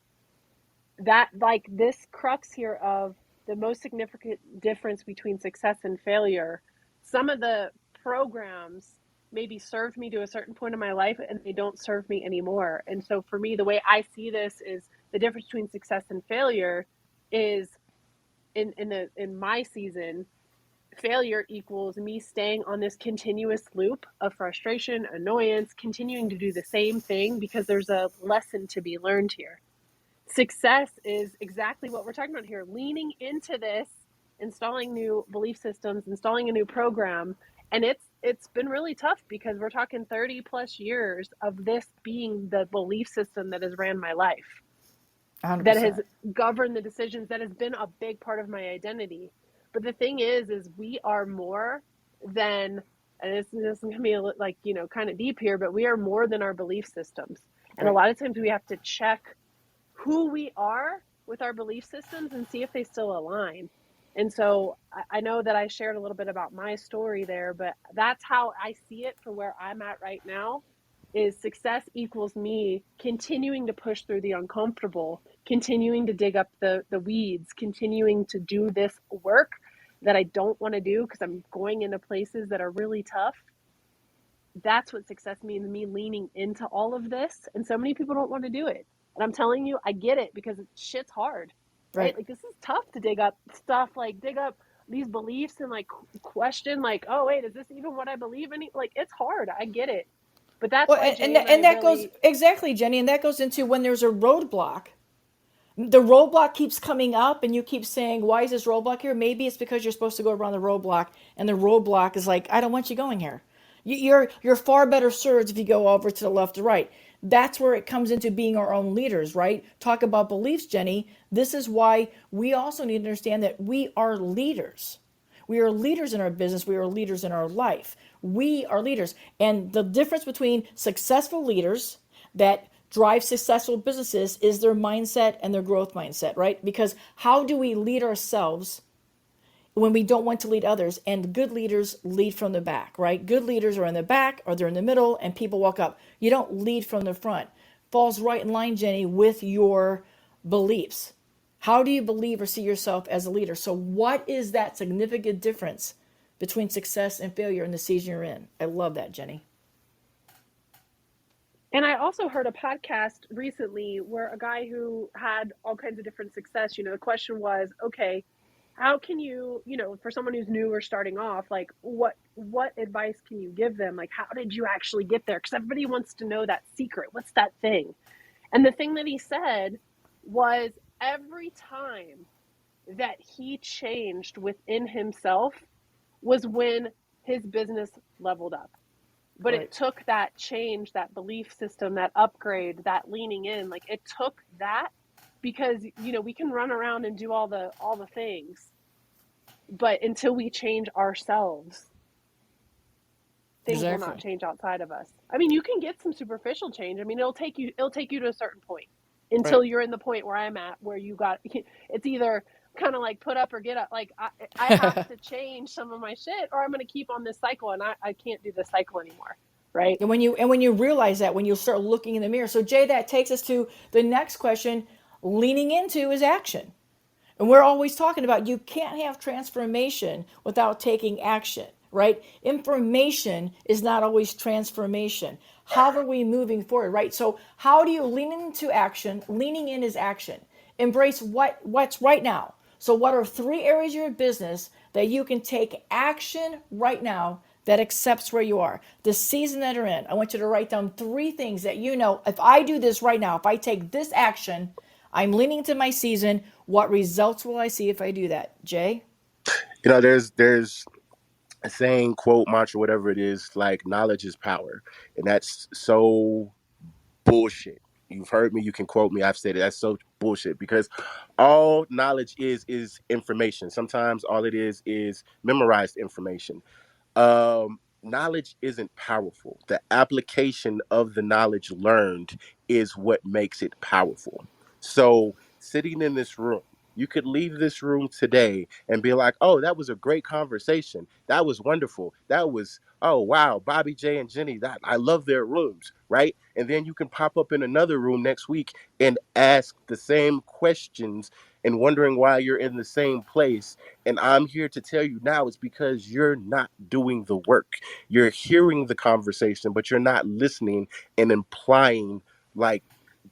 that like this crux here of the most significant difference between success and failure, some of the programs maybe served me to a certain point in my life and they don't serve me anymore. And so for me, the way I see this is the difference between success and failure is in my season, failure equals me staying on this continuous loop of frustration, annoyance, continuing to do the same thing because there's a lesson to be learned here. Success is exactly what we're talking about here, leaning into this, installing new belief systems, installing a new program. And it's been really tough because we're talking 30 plus years of this being the belief system that has ran my life, that has 100%. governed the decisions, that has been a big part of my identity. But the thing is we are more than, and this is going to be like, kind of deep here, but we are more than our belief systems. And a Right. lot of times we have to check who we are with our belief systems and see if they still align. And so I know that I shared a little bit about my story there, but that's how I see it for where I'm at right now is success equals me continuing to push through the uncomfortable, continuing to dig up the weeds, continuing to do this work that I don't want to do because I'm going into places that are really tough. That's what success means, me leaning into all of this. And so many people don't want to do it. And I'm telling you, I get it because shit's hard, right? Right. Like this is tough to dig up stuff, like dig up these beliefs and like question like, oh wait, is this even what I believe in? Like it's hard. I get it. But that's Well, why and, Jay and, and I that goes really, exactly, Jenny, and that goes into when there's a roadblock. The roadblock keeps coming up and you keep saying, why is this roadblock here? Maybe it's because you're supposed to go around the roadblock and the roadblock is like, I don't want you going here. You're far better served if you go over to the left or right. That's where it comes into being our own leaders, right? Talk about beliefs, Jenny. This is why we also need to understand that we are leaders. We are leaders in our business. We are leaders in our life. We are leaders. And the difference between successful leaders that drive successful businesses is their mindset and their growth mindset, right? Because how do we lead ourselves when we don't want to lead others? And good leaders lead from the back, right? Good leaders are in the back or they're in the middle and people walk up. You don't lead from the front. Falls right in line, Jenny, with your beliefs. How do you believe or see yourself as a leader? So what is that significant difference between success and failure in the season you're in? I love that, Jenny. and I also heard a podcast recently where a guy who had all kinds of different success, the question was, okay, how can you, for someone who's new or starting off, like what advice can you give them? Like, how did you actually get there? Because everybody wants to know that secret. What's that thing? And the thing that he said was every time that he changed within himself was when his business leveled up. But it Right. took that change, that belief system, that upgrade, that leaning in. Like it took that because we can run around and do all the things, but until we change ourselves, things will not Exactly. change outside of us. I mean, you can get some superficial change. I mean, it'll take you to a certain point until Right. you're in the point where I'm at, where you got it's either kind of like put up or get up. Like I have to change some of my shit or I'm going to keep on this cycle and I can't do this cycle anymore. Right. And when you realize that, when you start looking in the mirror. So Jay, that takes us to the next question. Leaning into is action. And we're always talking about you can't have transformation without taking action, right? Information is not always transformation. How are we moving forward, right? So how do you lean into action? Leaning in is action. Embrace what's right now. So what are 3 areas of your business that you can take action right now that accepts where you are, the season that you're in? I want you to write down 3 things that you know, if I do this right now, if I take this action, I'm leaning to my season. What results will I see if I do that? Jay? There's a saying, quote, mantra, whatever it is, like knowledge is power, and that's so bullshit. You've heard me. You can quote me. I've said it. That's so bullshit because all knowledge is information. Sometimes all it is memorized information. Knowledge isn't powerful. The application of the knowledge learned is what makes it powerful. So, sitting in this room, you could leave this room today and be like, oh, that was a great conversation. That was wonderful. That was, oh, wow, Bobby, Jay, and Jenny, that I love their rooms, right? And then you can pop up in another room next week and ask the same questions and wondering why you're in the same place. And I'm here to tell you now it's because you're not doing the work. You're hearing the conversation, but you're not listening and implying like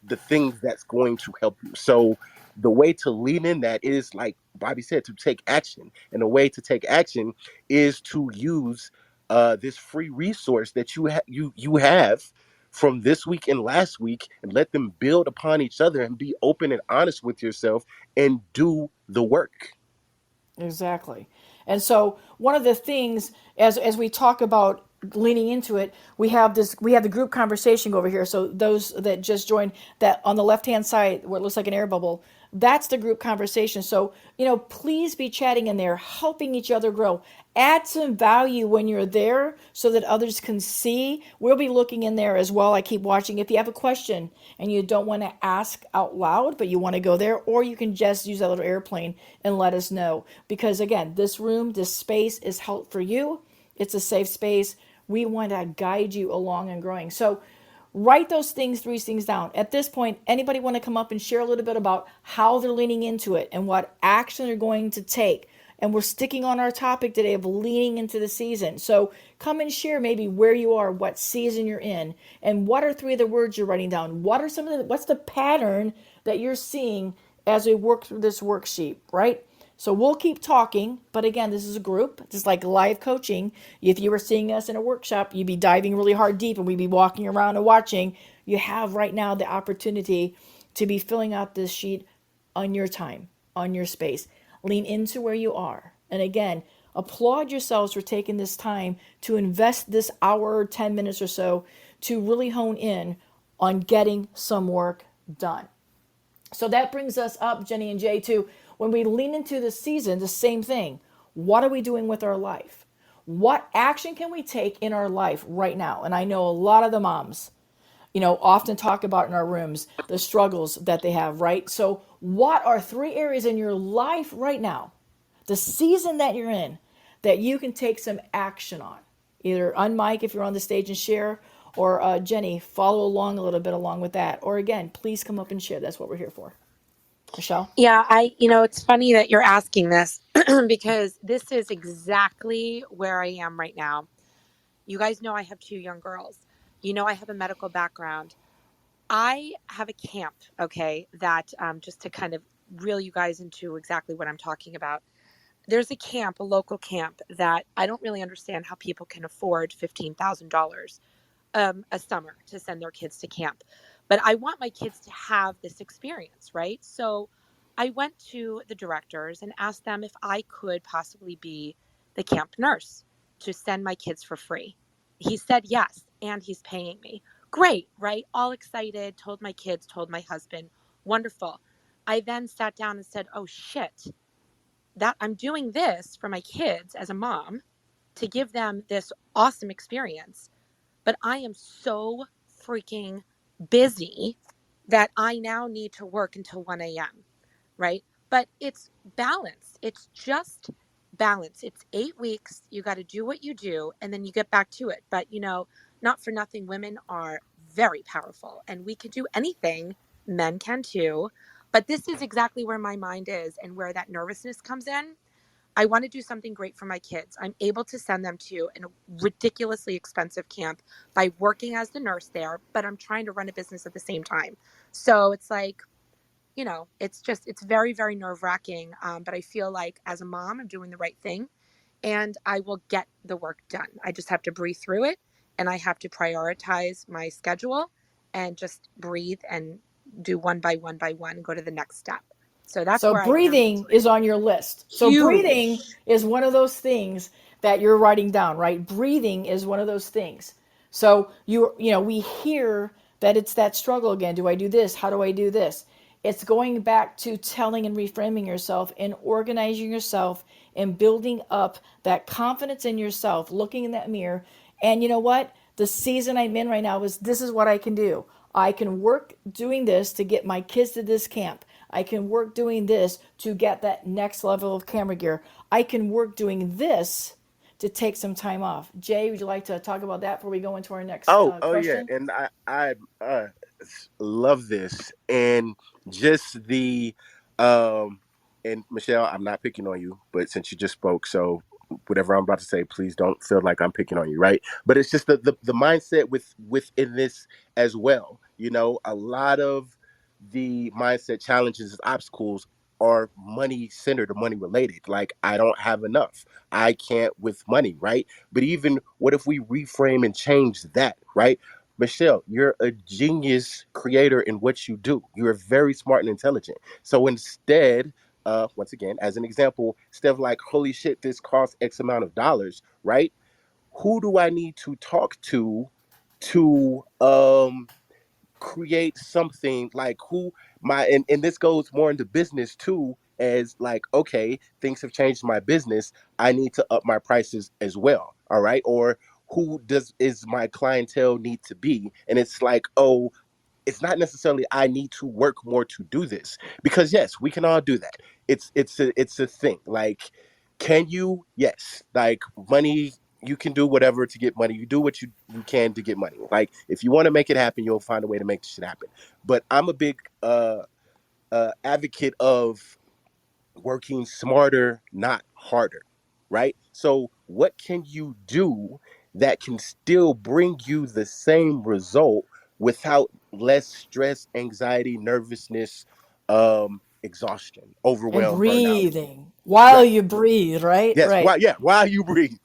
the things that's going to help you. So the way to lean in that is, like Bobby said, to take action. And the way to take action is to use this free resource that you have from this week and last week, and let them build upon each other and be open and honest with yourself and do the work. Exactly. And so one of the things as we talk about leaning into it, we have the group conversation over here. So those that just joined, that on the left hand side where it looks like an air bubble, that's the group conversation. So, please be chatting in there, helping each other grow. Add some value when you're there so that others can see. We'll be looking in there as well. I keep watching. If you have a question and you don't want to ask out loud, but you want to go there, or you can just use that little airplane and let us know. Because again, this room, this space is help for you. It's a safe space. We want to guide you along and growing. So write those 3 things down. At this point, anybody want to come up and share a little bit about how they're leaning into it and what action they're going to take? And we're sticking on our topic today of leaning into the season. So come and share maybe where you are, what season you're in, and what are 3 of the words you're writing down? What's the pattern that you're seeing as we work through this worksheet, right? So we'll keep talking, but again, this is a group. Just like live coaching. If you were seeing us in a workshop, you'd be diving really hard deep and we'd be walking around and watching. You have right now the opportunity to be filling out this sheet on your time, on your space. Lean into where you are. And again, applaud yourselves for taking this time to invest this hour, 10 minutes or so to really hone in on getting some work done. So that brings us up, Jenny and Jay, to when we lean into the season, the same thing. What are we doing with our life? What action can we take in our life right now? And I know a lot of the moms, often talk about in our rooms the struggles that they have, right? So, what are 3 areas in your life right now, the season that you're in, that you can take some action on? Either unmic if you're on the stage and share, or Jenny, follow along a little bit along with that. Or again, please come up and share. That's what we're here for. Michelle? Yeah, it's funny that you're asking this because this is exactly where I am right now. You guys know I have 2 young girls. I have a medical background. I have a camp, okay, that just to kind of reel you guys into exactly what I'm talking about. There's a camp, a local camp, that I don't really understand how people can afford $15,000 a summer to send their kids to camp. But I want my kids to have this experience, right? So I went to the directors and asked them if I could possibly be the camp nurse to send my kids for free. He said yes, and he's paying me. Great, right? All excited, told my kids, told my husband, wonderful. I then sat down and said, oh shit, that I'm doing this for my kids as a mom to give them this awesome experience, but I am so freaking busy that I now need to work until 1 a.m. Right? But it's balance. It's just balance. It's 8 weeks. You got to do what you do and then you get back to it. But, not for nothing, women are very powerful and we can do anything. Men can too. But this is exactly where my mind is and where that nervousness comes in. I want to do something great for my kids. I'm able to send them to a ridiculously expensive camp by working as the nurse there, but I'm trying to run a business at the same time. So it's like, it's very, very nerve wracking. But I feel like as a mom, I'm doing the right thing and I will get the work done. I just have to breathe through it and I have to prioritize my schedule and just breathe and do one by one, go to the next step. So that's So where I am breathing is mentally. on your list. So breathing Huge. is one of those things that you're writing down, right? Breathing is one of those things. So we hear that it's that struggle again. Do I do this? How do I do this? It's going back to telling and reframing yourself and organizing yourself and building up that confidence in yourself, looking in that mirror. And you know what? The season I'm in right now is this is what I can do. I can work doing this to get my kids to this camp. I can work doing this to get that next level of camera gear. I can work doing this to take some time off. Jay, would you like to talk about that before we go into our next Oh yeah, question? and I love this, and just the um and Michelle, I'm not picking on you, but since you just spoke, so whatever I'm about to say, please don't feel like I'm picking on you, right? But it's just the mindset within this as well. You know, a lot of the mindset challenges, obstacles are money centered or money related. Like, I don't have enough. I can't with money, right? But even what if we reframe and change that, right? Michelle, you're a genius creator in what you do. You're very smart and intelligent. So instead, once again, as an example, instead of like, holy shit, this costs X amount of dollars, right? Who do I need to talk to create something like who my and this goes more into business too, as like, okay, things have changed my business, I need to up my prices as well, all right? Or who does is my clientele need to be? And it's like, oh, it's not necessarily I need to work more to do this, because yes, we can all do that. It's a thing. Like, can you? Yes, like money. You can do whatever to get money. You do what you can to get money. Like, if you want to make it happen, you'll find a way to make the shit happen. But I'm a big advocate of working smarter, not harder, right? So, what can you do that can still bring you the same result without less stress, anxiety, nervousness, exhaustion, And overwhelm, burnout? breathing while Right. you breathe, right? Yes. Why? Right. Yeah. While you breathe.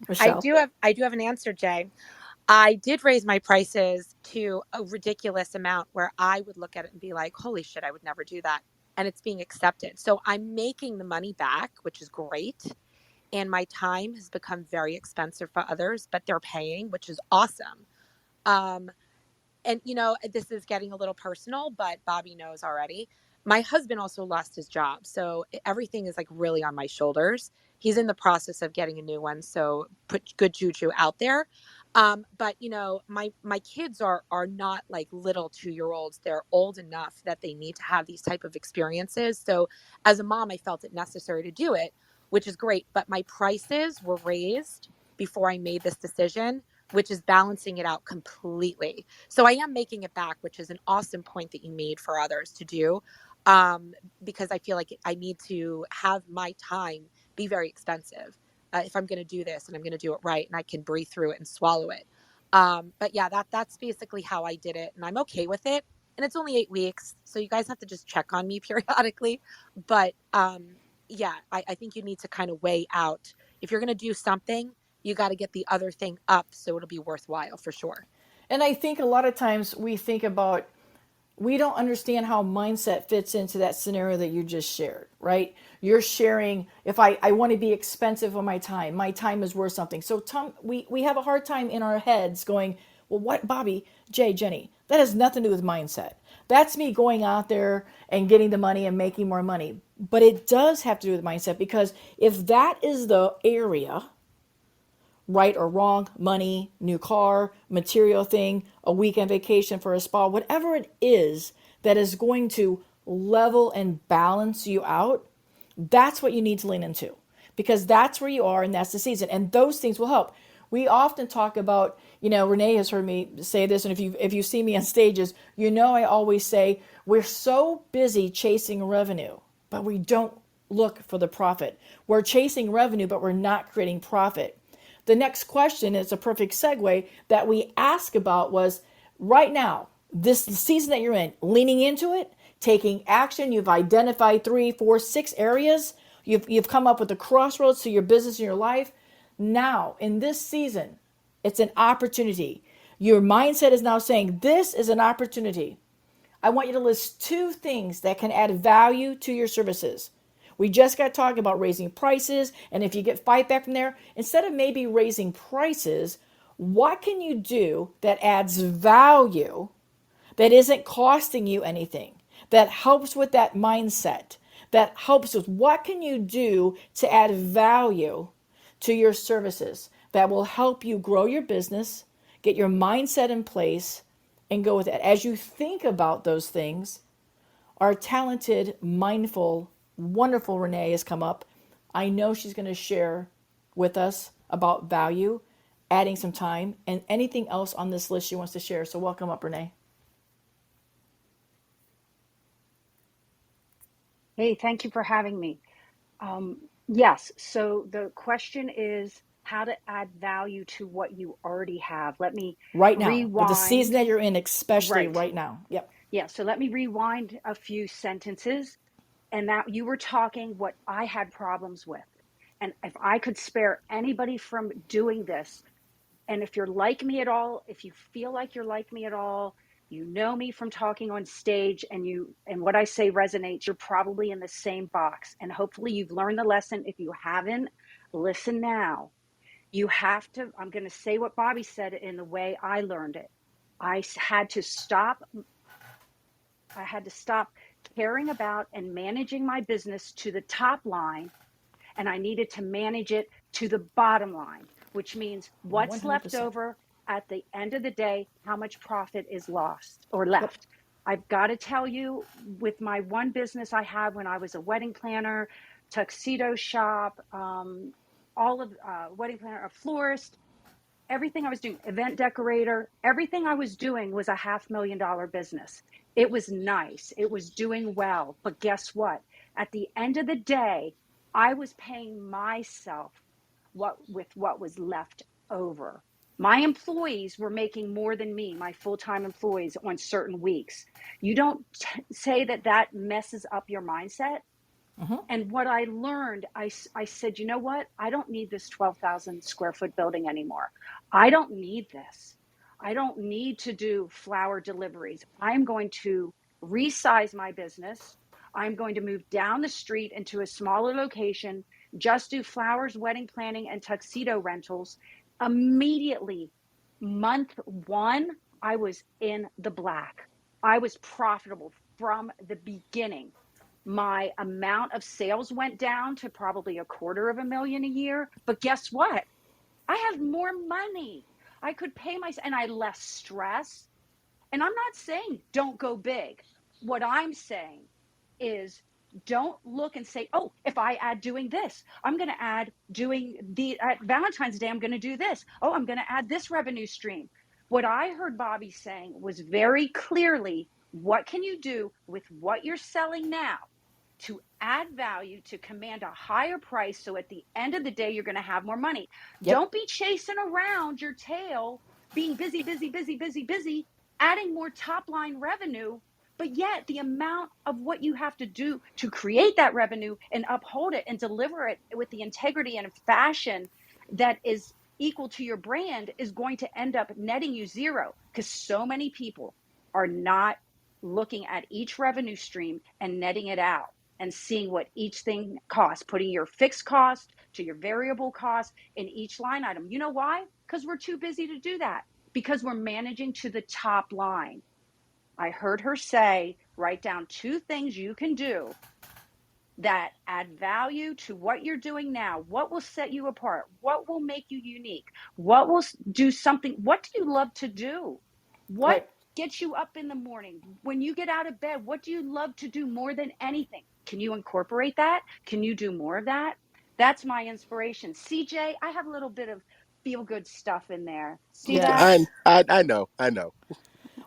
Michelle. I do have an answer, Jay. I did raise my prices to a ridiculous amount where I would look at it and be like, holy shit, I would never do that. And it's being accepted. So I'm making the money back, which is great. And my time has become very expensive for others, but they're paying, which is awesome. Um, and this is getting a little personal, but Bobby knows already. My husband also lost his job, so everything is like really on my shoulders. He's in the process of getting a new one, so put good juju out there. But my kids are not like little 2 year olds. They're old enough that they need to have these type of experiences. So as a mom, I felt it necessary to do it, which is great. But my prices were raised before I made this decision, which is balancing it out completely. So I am making it back, which is an awesome point that you made for others to do. Um, because I feel like I need to have my time be very expensive if I'm going to do this and I'm going to do it right and I can breathe through it and swallow it. But yeah, that's basically how I did it, and I'm okay with it. And it's only 8 weeks, so you guys have to just check on me periodically. But yeah, I think you need to kind of weigh out if you're going to do something, you got to get the other thing up so it'll be worthwhile for sure. And I think a lot of times we don't understand how mindset fits into that scenario that you just shared, right? You're sharing, if I want to be expensive with my time is worth something. So we have a hard time in our heads going, well, what, Bobby, Jay, Jenny, that has nothing to do with mindset. That's me going out there and getting the money and making more money. But it does have to do with mindset, because if that is the area, right or wrong, money, new car, material thing, a weekend vacation for a spa, whatever it is that is going to level and balance you out, that's what you need to lean into, because that's where you are and that's the season. And those things will help. We often talk about, Renee has heard me say this, and if you see me on stages, I always say we're so busy chasing revenue, but we don't look for the profit. We're chasing revenue, but we're not creating profit. The next question is a perfect segue that we ask about was, right now, this season that you're in, leaning into it, taking action. You've identified 3, 4, 6 areas. You've come up with a crossroads to your business and your life. Now, in this season, it's an opportunity. Your mindset is now saying, this is an opportunity. I want you to list 2 things that can add value to your services. We just got talking about raising prices, and if you get fight back from there, instead of maybe raising prices, what can you do that adds value, that isn't costing you anything, that helps with that mindset, that helps with what can you do to add value to your services that will help you grow your business, get your mindset in place, and go with it. As you think about those things, our talented, mindful, wonderful Renee has come up. I know she's going to share with us about value, adding some time, and anything else on this list she wants to share. So welcome up, Renee. Hey, thank you for having me. Yes, so the question is how to add value to what you already have. Let me Right now, with the season rewind. that you're in, especially Right. right now. Yep. Yeah, so let me rewind a few sentences. And that you were talking what I had problems with. And if I could spare anybody from doing this, and if you're like me at all, if you feel like you're like me at all, you know me from talking on stage and what I say resonates, you're probably in the same box. And hopefully you've learned the lesson. If you haven't, listen now. You have to, I'm going to say what Bobbi said in the way I learned it. I had to stop I had to stop caring about and managing my business to the top line, and I needed to manage it to the bottom line, which means what's left 100%. over at the end of the day, how much profit is lost or Yep. left. I've got to tell you, with my one business I had when I was a wedding planner, tuxedo shop, all of wedding planner, a florist, everything I was doing, event decorator, everything I was doing was a $500,000 business. It was nice. It was doing well. But guess what? At the end of the day, I was paying myself what was left over. My employees were making more than me, my full-time employees on certain weeks. You don't say that messes up your mindset. And what I learned, I said, you know what? I don't need this 12,000 square foot building anymore. I don't need this. I don't need to do flower deliveries. I'm going to resize my business. I'm going to move down the street into a smaller location, just do flowers, wedding planning, and tuxedo rentals. Immediately, month 1, I was in the black. I was profitable from the beginning. My amount of sales went down to probably $250,000 a year. But guess what? I have more money. I could pay myself and I less stress. And I'm not saying don't go big. What I'm saying is don't look and say, oh, if I add doing this, I'm going to add doing the at Valentine's Day, I'm going to do this. Oh, I'm going to add this revenue stream. What I heard Bobbi saying was very clearly, what can you do with what you're selling now to add value, to command a higher price, so at the end of the day you're going to have more money. Yep. Don't be chasing around your tail, being busy, busy, busy, busy, busy, adding more top line revenue, but yet the amount of what you have to do to create that revenue and uphold it and deliver it with the integrity and fashion that is equal to your brand is going to end up netting you zero, because so many people are not looking at each revenue stream and netting it out and seeing what each thing costs, putting your fixed cost to your variable cost in each line item. You know why? Because we're too busy to do that, because we're managing to the top line. I heard her say, write down 2 things you can do that add value to what you're doing now. What will set you apart? What will make you unique? What will do something? What do you love to do? What Right. gets you up in the morning? When you get out of bed, what do you love to do more than anything? Can you incorporate that? Can you do more of that? That's my inspiration. CJ, I have a little bit of feel good stuff in there. See Yeah. that? I know, I know.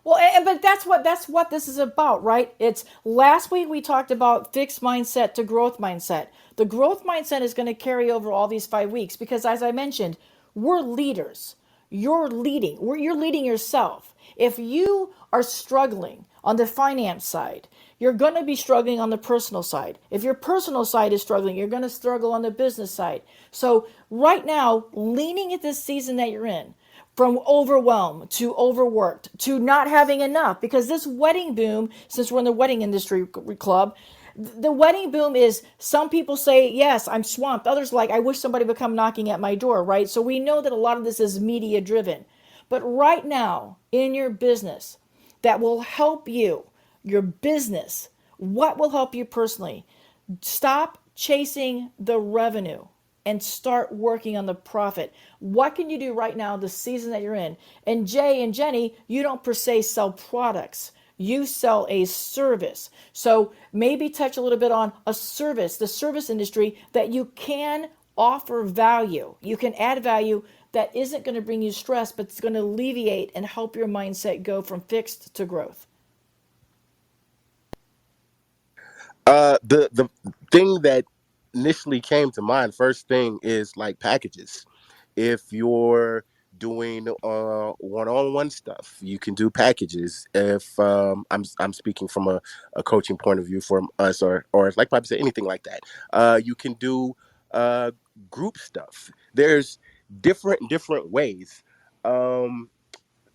Well, but that's what this is about, right? It's last week we talked about fixed mindset to growth mindset. The growth mindset is going to carry over all these 5 weeks because, as I mentioned, we're leaders. You're leading. You're leading yourself. If you are struggling on the finance side. You're going to be struggling on the personal side. If your personal side is struggling, you're going to struggle on the business side. So, right now, leaning at this season that you're in, from overwhelmed to overworked to not having enough, because this wedding boom, since we're in the wedding industry club, the wedding boom is some people say, yes, I'm swamped. Others like, I wish somebody would come knocking at my door, right? So we know that a lot of this is media driven. But right now, in your business, that will help you, your business, what will help you personally? Stop chasing the revenue and start working on the profit. What can you do right now, the season that you're in? And Jay and Jenny, you don't per se sell products. You sell a service. So maybe touch a little bit on a service, the service industry, that you can offer value. You can add value that isn't going to bring you stress, but it's going to alleviate and help your mindset go from fixed to growth. The thing that initially came to mind, first thing, is like packages. If you're doing one-on-one stuff, you can do packages. If I'm speaking from a coaching point of view from us, or like Bobby said, anything like that, you can do uh, group stuff. There's different ways. Um,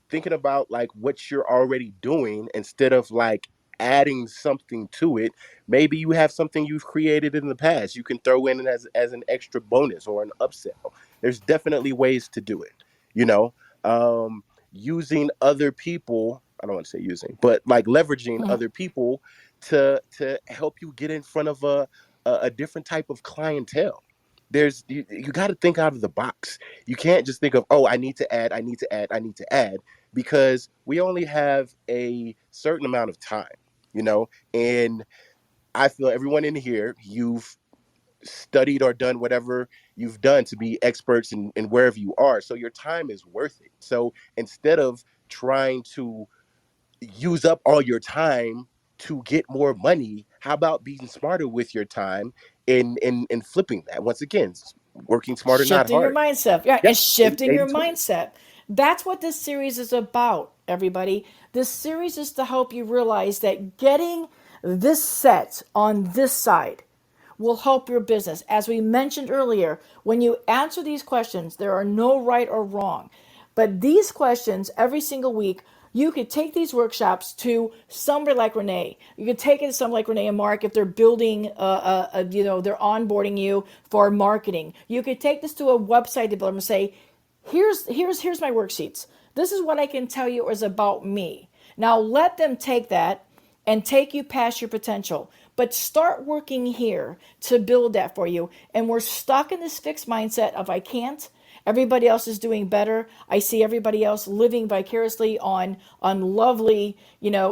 Thinking about like what you're already doing instead of like adding something to it. Maybe you have something you've created in the past you can throw in as an extra bonus or an upsell. There's definitely ways to do it, you know. Using other people, I don't want to say using, but like leveraging other people to help you get in front of a different type of clientele. You got to think out of the box. You can't just think of, oh, I need to add, I need to add, I need to add, because we only have a certain amount of time, you know. And I feel everyone in here, you've studied or done whatever you've done to be experts in wherever you are. So your time is worth it. So instead of trying to use up all your time to get more money, how about being smarter with your time in flipping that? Once again, working smarter, not Shifting your harder. mindset. Yeah, Yep. it's shifting 80 your 20. mindset. That's what this series is about, everybody. This series is to help you realize that getting this set on this side will help your business. As we mentioned earlier, when you answer these questions, there are no right or wrong. But these questions every single week, you could take these workshops to somebody like Renee. You could take it to somebody like Renee and Mark if they're building, they're onboarding you for marketing. You could take this to a website developer and say, here's my worksheets. This is what I can tell you is about me. Now let them take that and take you past your potential. But start working here to build that for you. And we're stuck in this fixed mindset of I can't. Everybody else is doing better. I see everybody else living vicariously on lovely,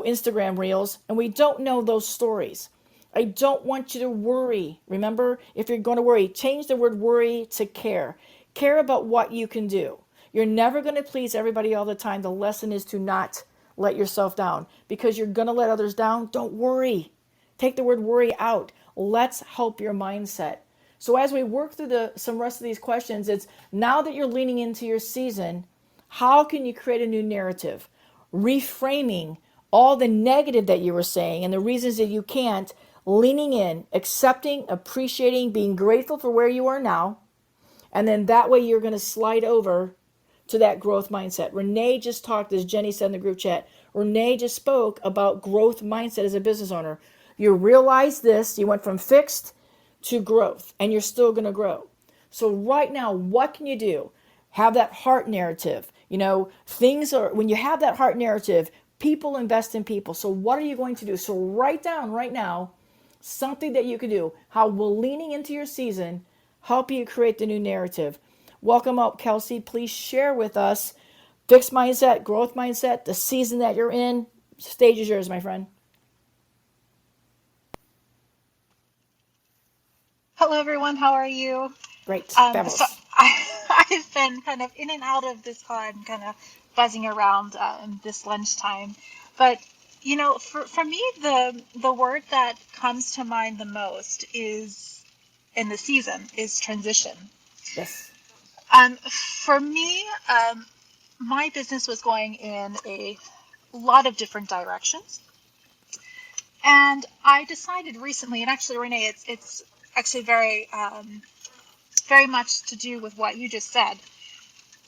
Instagram reels, and we don't know those stories. I don't want you to worry. Remember, if you're going to worry, change the word worry to care. Care about what you can do. You're never going to please everybody all the time. The lesson is to not let yourself down because you're going to let others down. Don't worry. Take the word worry out. Let's help your mindset. So as we work through some rest of these questions, it's now that you're leaning into your season, how can you create a new narrative? Reframing all the negative that you were saying and the reasons that you can't, leaning in, accepting, appreciating, being grateful for where you are now, and then that way you're going to slide over to that growth mindset. Renee just talked, as Jenny said in the group chat, Renee just spoke about growth mindset as a business owner. You realize this, you went from fixed to growth, and you're still going to grow. So right now, what can you do? Have that heart narrative. Things are, when you have that heart narrative, people invest in people. So what are you going to do? So write down right now something that you can do. How will leaning into your season help you create the new narrative? Welcome up, Kelsey. Please share with us fixed mindset, growth mindset, the season that you're in. Stage is yours, my friend. Hello, everyone. How are you? Great. So Fabulous. I've been kind of in and out of this call and kind of buzzing around this lunchtime. But for me, the word that comes to mind the most is in the season is transition. Yes. For me, my business was going in a lot of different directions. And I decided recently, and actually, Renee, it's actually very much to do with what you just said.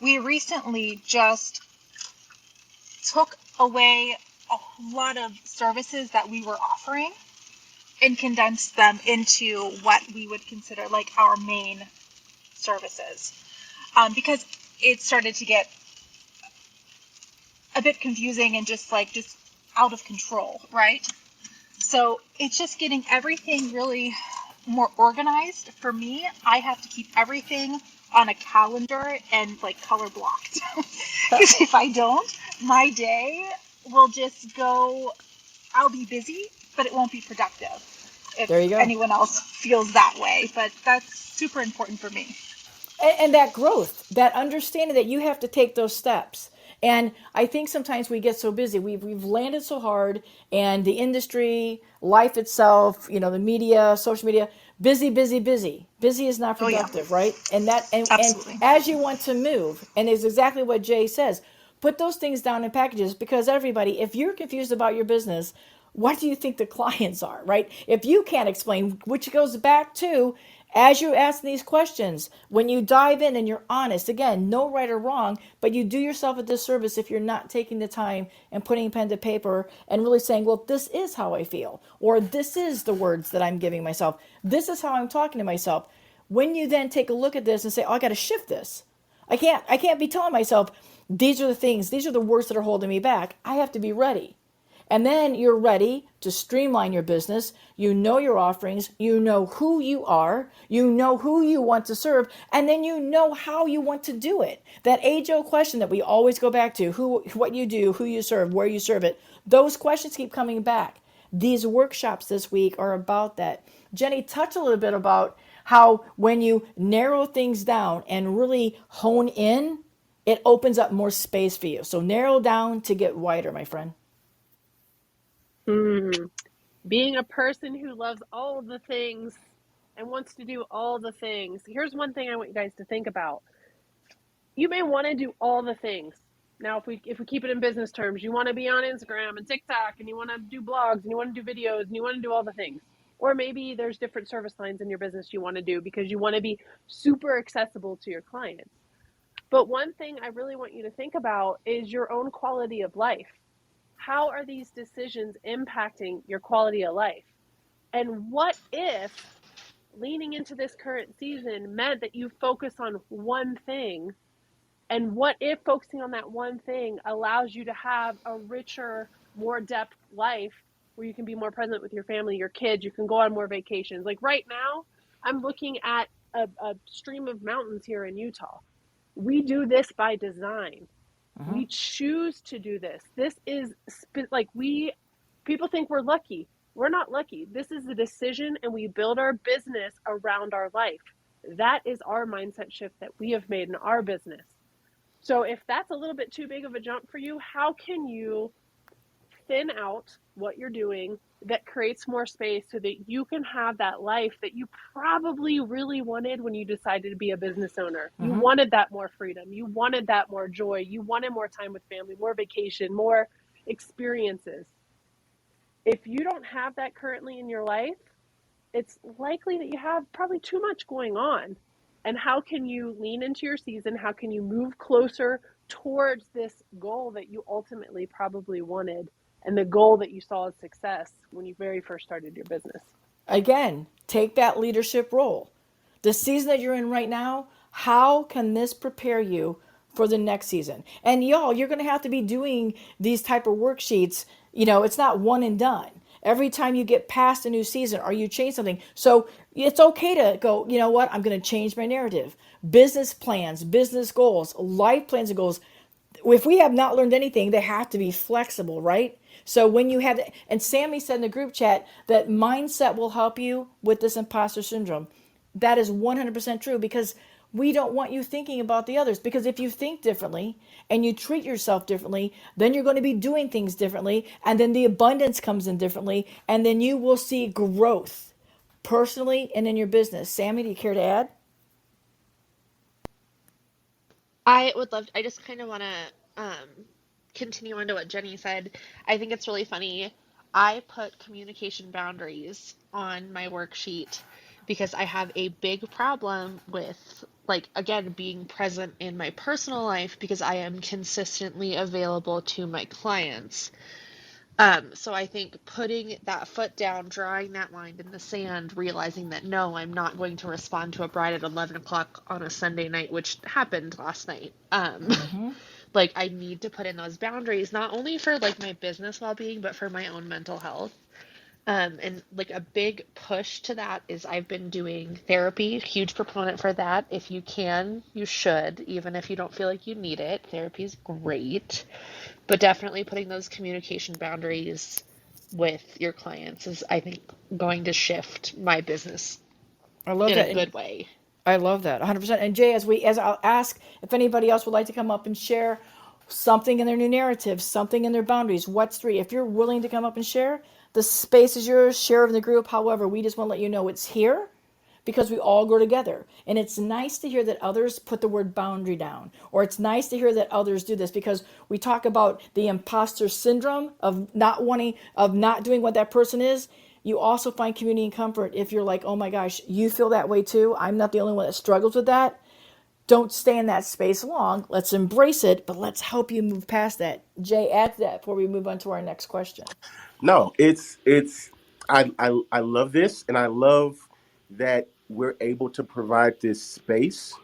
We recently just took away a lot of services that we were offering and condensed them into what we would consider like our main services, because it started to get a bit confusing and just out of control, right? So it's just getting everything really more organized. For me, I have to keep everything on a calendar and like color blocked. Because if I don't, my day will just go, I'll be busy, but it won't be productive if There you go. anyone else feels that way. But that's super important for me. And that growth, that understanding that you have to take those steps. And I think sometimes we get so busy, we've landed so hard, and the industry, life itself, the media, social media, busy, busy, busy. Busy is not Oh, yeah, productive, right? And absolutely. as you want to move, and it's exactly what Jay says, put those things down in packages, because everybody, if you're confused about your business, what do you think the clients are, right? If you can't explain, which goes back to, as you ask these questions, when you dive in and you're honest, again, no right or wrong, but you do yourself a disservice if you're not taking the time and putting pen to paper and really saying, well, this is how I feel, or this is the words that I'm giving myself, this is how I'm talking to myself. When you then take a look at this and say, oh, I got to shift this. I can't be telling myself, these are the things, these are the words that are holding me back. I have to be ready. And then you're ready to streamline your business. You know your offerings. You know who you are. You know who you want to serve. And then you know how you want to do it. That age-old question that we always go back to, what you do, who you serve, where you serve it. Those questions keep coming back. These workshops this week are about that. Jenny, touch a little bit about how when you narrow things down and really hone in, it opens up more space for you. So narrow down to get wider, my friend. Hmm. Being a person who loves all the things and wants to do all the things. Here's one thing I want you guys to think about. You may want to do all the things. Now, if we keep it in business terms, you want to be on Instagram and TikTok, and you want to do blogs, and you want to do videos, and you want to do all the things. Or maybe there's different service lines in your business you want to do because you want to be super accessible to your clients. But one thing I really want you to think about is your own quality of life. How are these decisions impacting your quality of life? And what if leaning into this current season meant that you focus on one thing? And what if focusing on that one thing allows you to have a richer, more depth life where you can be more present with your family, your kids, you can go on more vacations? Like right now, I'm looking at a stream of mountains here in Utah. We do this by design. We choose to do this. This is like people think we're lucky. We're not lucky. This is a decision, and we build our business around our life. That is our mindset shift that we have made in our business. So if that's a little bit too big of a jump for you, how can you thin out what you're doing that creates more space so that you can have that life that you probably really wanted when you decided to be a business owner? You wanted that more freedom. You wanted that more joy. You wanted more time with family, more vacation, more experiences. If you don't have that currently in your life, it's likely that you have probably too much going on. And how can you lean into your season? How can you move closer towards this goal that you ultimately probably wanted and the goal that you saw as success when you very first started your business? Again, take that leadership role. The season that you're in right now, how can this prepare you for the next season? And y'all, you're going to have to be doing these type of worksheets. It's not one and done. Every time you get past a new season or you change something. So it's okay to go, you know what? I'm going to change my narrative. Business plans, business goals, life plans and goals, if we have not learned anything, they have to be flexible, right? So when you have, and Sammy said in the group chat that mindset will help you with this imposter syndrome. That is 100% true, because we don't want you thinking about the others. Because if you think differently and you treat yourself differently, then you're going to be doing things differently. And then the abundance comes in differently. And then you will see growth personally and in your business. Sammy, do you care to add? I would love, I just kind of want to continue on to what Jenny said. I think it's really funny. I put communication boundaries on my worksheet because I have a big problem with, like, again, being present in my personal life because I am consistently available to my clients. So I think putting that foot down, drawing that line in the sand, realizing that no, I'm not going to respond to a bride at 11 o'clock on a Sunday night, which happened last night. Like, I need to put in those boundaries, not only for like my business well-being, but for my own mental health. And like a big push to that is I've been doing therapy, huge proponent for that. If you can, you should, even if you don't feel like you need it. Therapy is great, but definitely putting those communication boundaries with your clients is, I think, going to shift my business I love in a that. And good way. I love that 100%. And Jay, as I'll ask if anybody else would like to come up and share something in their new narrative, something in their boundaries, what's three? If you're willing to come up and share, the space is yours, share in the group. However, we just want to let you know it's here because we all grow together. And it's nice to hear that others put the word boundary down, or it's nice to hear that others do this because we talk about the imposter syndrome of not wanting, of not doing what that person is. You also find community and comfort if you're like, oh my gosh, you feel that way too. I'm not the only one that struggles with that. Don't stay in that space long. Let's embrace it, but let's help you move past that. Jay, add to that before we move on to our next question. No, it's I love this, and I love that we're able to provide this space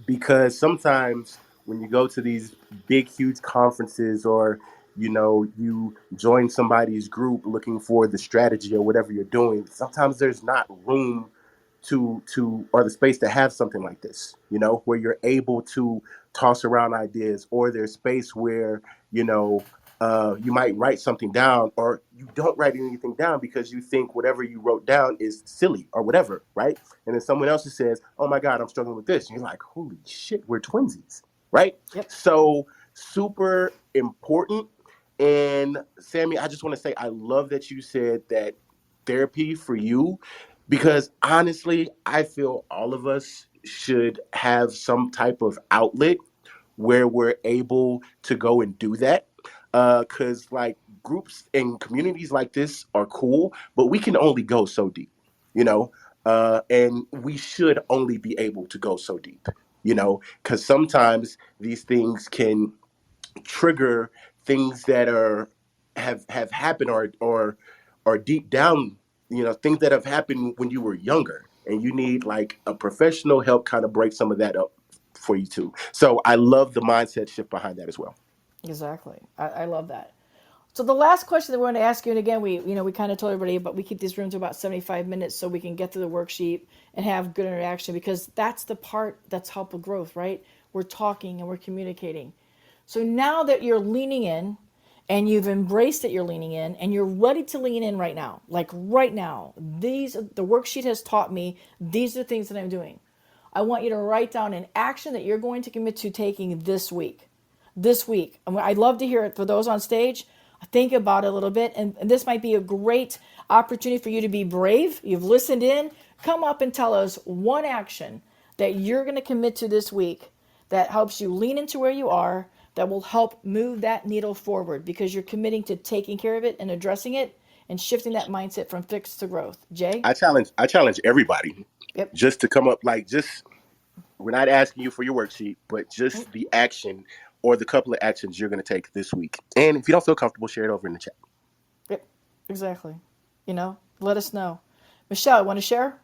because sometimes when you go to these big huge conferences, or you join somebody's group looking for the strategy or whatever you're doing, sometimes there's not room to or the space to have something like this, where you're able to toss around ideas, or there's space where you might write something down, or you don't write anything down because you think whatever you wrote down is silly or whatever, right? And then someone else says, "Oh my God, I'm struggling with this." And you're like, "Holy shit, we're twinsies," right? Yep. So super important. And Sammy, I just want to say I love that you said that therapy for you, because honestly, I feel all of us should have some type of outlet where we're able to go and do that. Because like groups and communities like this are cool, but we can only go so deep, you know, and we should only be able to go so deep, because sometimes these things can trigger things that have happened, or deep down, things that have happened when you were younger, and you need like a professional help kind of break some of that up for you too. So I love the mindset shift behind that as well. Exactly. I love that. So the last question that we're going to ask you, and again, we kind of told everybody, but we keep these rooms to about 75 minutes so we can get through the worksheet and have good interaction, because that's the part that's helpful growth, right? We're talking and we're communicating. So now that you're leaning in and you've embraced that you're leaning in and you're ready to lean in right now, like right now, the worksheet has taught me these are the things that I'm doing. I want you to write down an action that you're going to commit to taking this week. This week. I'd love to hear it for those on stage. Think about it a little bit. And this might be a great opportunity for you to be brave. You've listened in. Come up and tell us one action that you're going to commit to this week that helps you lean into where you are, that will help move that needle forward because you're committing to taking care of it and addressing it and shifting that mindset from fixed to growth. Jay? I challenge everybody Yep. just to come up, like, just, we're not asking you for your worksheet, but just the action or the couple of actions you're going to take this week. And if you don't feel comfortable, share it over in the chat. Yep. Exactly. Let us know. Michelle, want to share?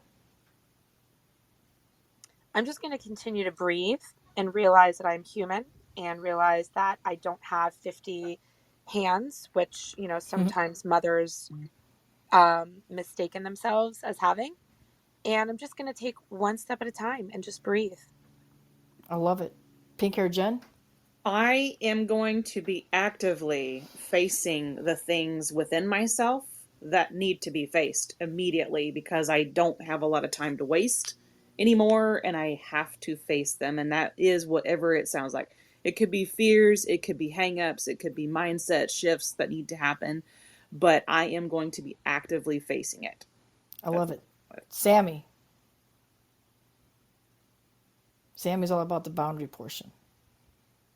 I'm just going to continue to breathe and realize that I'm human and realize that I don't have 50 hands, which, sometimes mothers mistaken themselves as having. And I'm just going to take one step at a time and just breathe. I love it. Pink hair Jen? I am going to be actively facing the things within myself that need to be faced immediately because I don't have a lot of time to waste anymore and I have to face them. And that is whatever it sounds like. It could be fears, it could be hangups, it could be mindset shifts that need to happen, but I am going to be actively facing it. I That's love it. Sammy. Sammy's all about the boundary portion.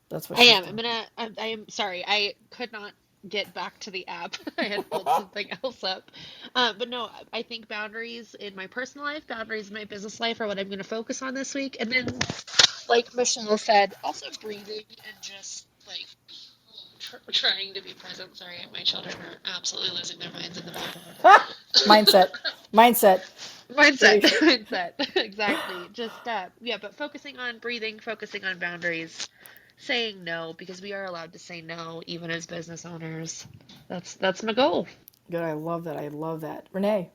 That's what I she's am. doing. I am sorry. I could not get back to the app. I had pulled something else up. But no, I think boundaries in my personal life, boundaries in my business life are what I'm going to focus on this week. And then, like Michelle said, also breathing and just like trying to be present. Sorry, my children are absolutely losing their minds in the background. Mindset. Mindset. There Mindset, you go. mindset, exactly. Just yeah, but focusing on breathing, focusing on boundaries, saying no because we are allowed to say no even as business owners. That's my goal. Good. I love that. I love that. Renee.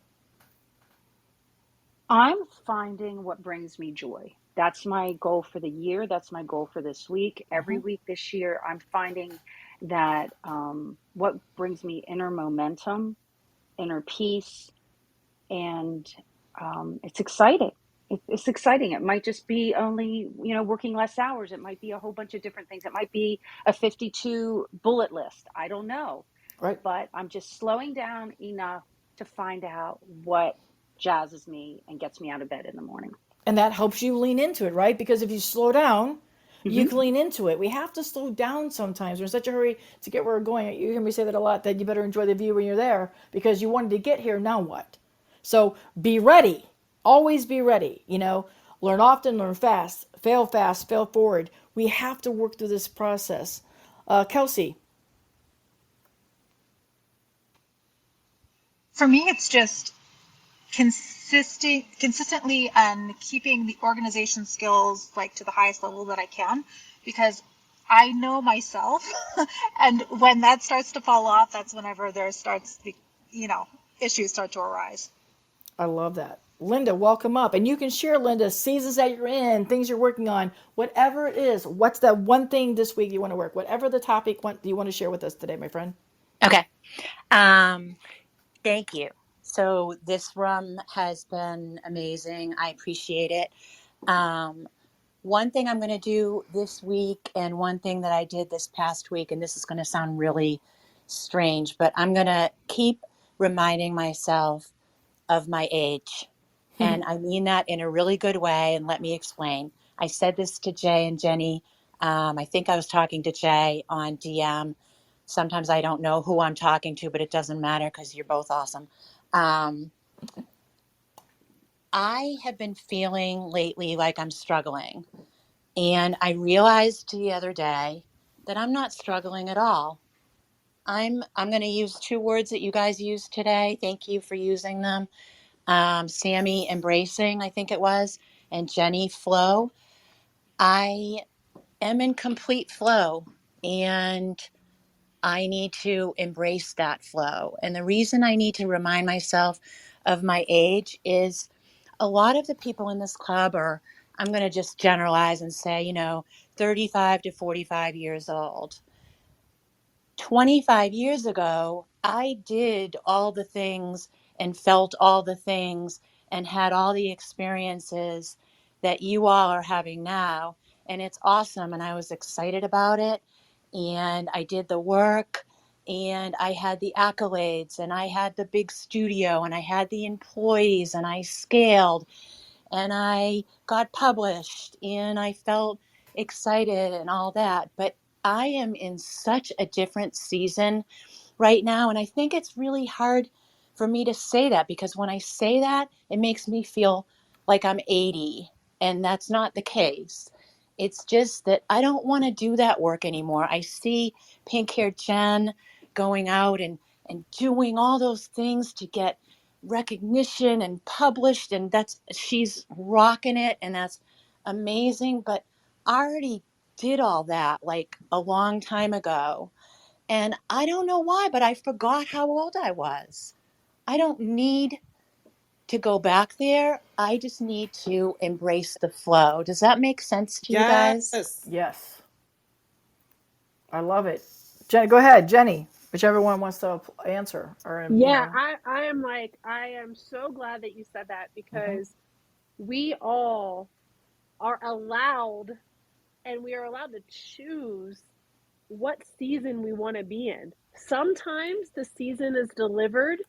I'm finding what brings me joy. That's my goal for the year. That's my goal for this week. Every week this year, I'm finding that what brings me inner momentum, inner peace, and it's exciting. It's exciting. It might just be only, working less hours. It might be a whole bunch of different things. It might be a 52 bullet list. I don't know. Right. But I'm just slowing down enough to find out what jazzes me and gets me out of bed in the morning. And that helps you lean into it, right? Because if you slow down, you Hmm. can lean into it. We have to slow down sometimes. We're in such a hurry to get where we're going. You hear me say that a lot, that you better enjoy the view when you're there because you wanted to get here. Now what? So be ready. Always be ready. Learn often, learn fast, fail forward. We have to work through this process. Kelsey. For me, it's just consistently and keeping the organization skills like to the highest level that I can, because I know myself, and when that starts to fall off, that's whenever there starts the, you know, issues start to arise. I love that. Linda, welcome up. And you can share, Linda, seasons that you're in, things you're working on, whatever it is. What's that one thing this week you want to work? Whatever the topic you want to share with us today, my friend. Okay. Um, Thank you. So this rum has been amazing. I appreciate it. Um, One thing I'm going to do this week, and one thing that I did this past week, and this is going to sound really strange, but I'm going to keep reminding myself of my age. And I mean that in a really good way. And let me explain. I said this to Jay and Jenny. I think I was talking to Jay on DM. Sometimes I don't know who I'm talking to, but it doesn't matter because you're both awesome. Um, I have been feeling lately like I'm struggling. And I realized the other day that I'm not struggling at all. I'm going to use two words that you guys used today. Thank you for using them. Sammy embracing, I think it was, and Jenny flow. I am in complete flow, and I need to embrace that flow. And the reason I need to remind myself of my age is a lot of the people in this club are, I'm going to just generalize and say, 35 to 45 years old. 25 years ago, I did all the things and felt all the things and had all the experiences that you all are having now. And it's awesome. And I was excited about it. And I did the work and I had the accolades and I had the big studio and I had the employees and I scaled and I got published and I felt excited and all that. But I am in such a different season right now. And I think it's really hard for me to say that because when I say that, it makes me feel like I'm 80. And that's not the case. It's just that I don't want to do that work anymore. I see pink haired Jen going out and doing all those things to get recognition and published. And she's rocking it. And that's amazing. But I already did all that like a long time ago. And I don't know why, but I forgot how old I was. I don't need to go back there. I just need to embrace the flow. Does that make sense to you guys? Yes. Yes. I love it. Go ahead, Jenny. Whichever one wants to answer. Or, Yeah, I am so glad that you said that mm-hmm. because we all are allowed and we are allowed to choose what season we want to be in. Sometimes the season is delivered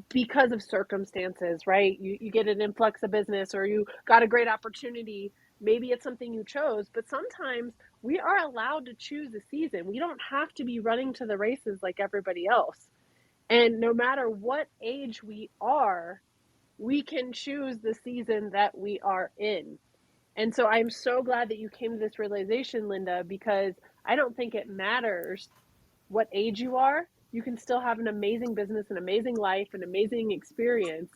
because of circumstances, right? You get an influx of business or you got a great opportunity. Maybe it's something you chose, but sometimes We are allowed to choose a season. We don't have to be running to the races like everybody else. And no matter what age we are, we can choose the season that we are in. And so I'm so glad that you came to this realization, Linda, because I don't think it matters what age you are. You can still have an amazing business, an amazing life, an amazing experience.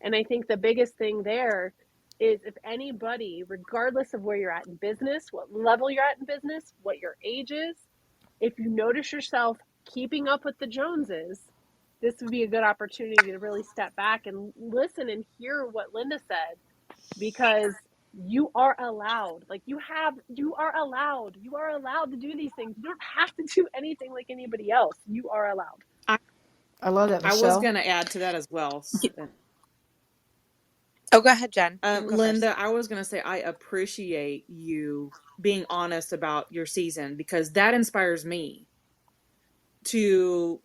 And I think the biggest thing there is if anybody, regardless of where you're at in business, what level you're at in business, what your age is, if you notice yourself keeping up with the Joneses, this would be a good opportunity to really step back and listen and hear what Linda said, because you are allowed, like you are allowed to do these things. You don't have to do anything like anybody else. You are allowed. I, I love that, I was Michelle. going to add to that as well. Oh, go ahead, Jen. You can go first. Linda, I was going to say I appreciate you being honest about your season, because that inspires me to,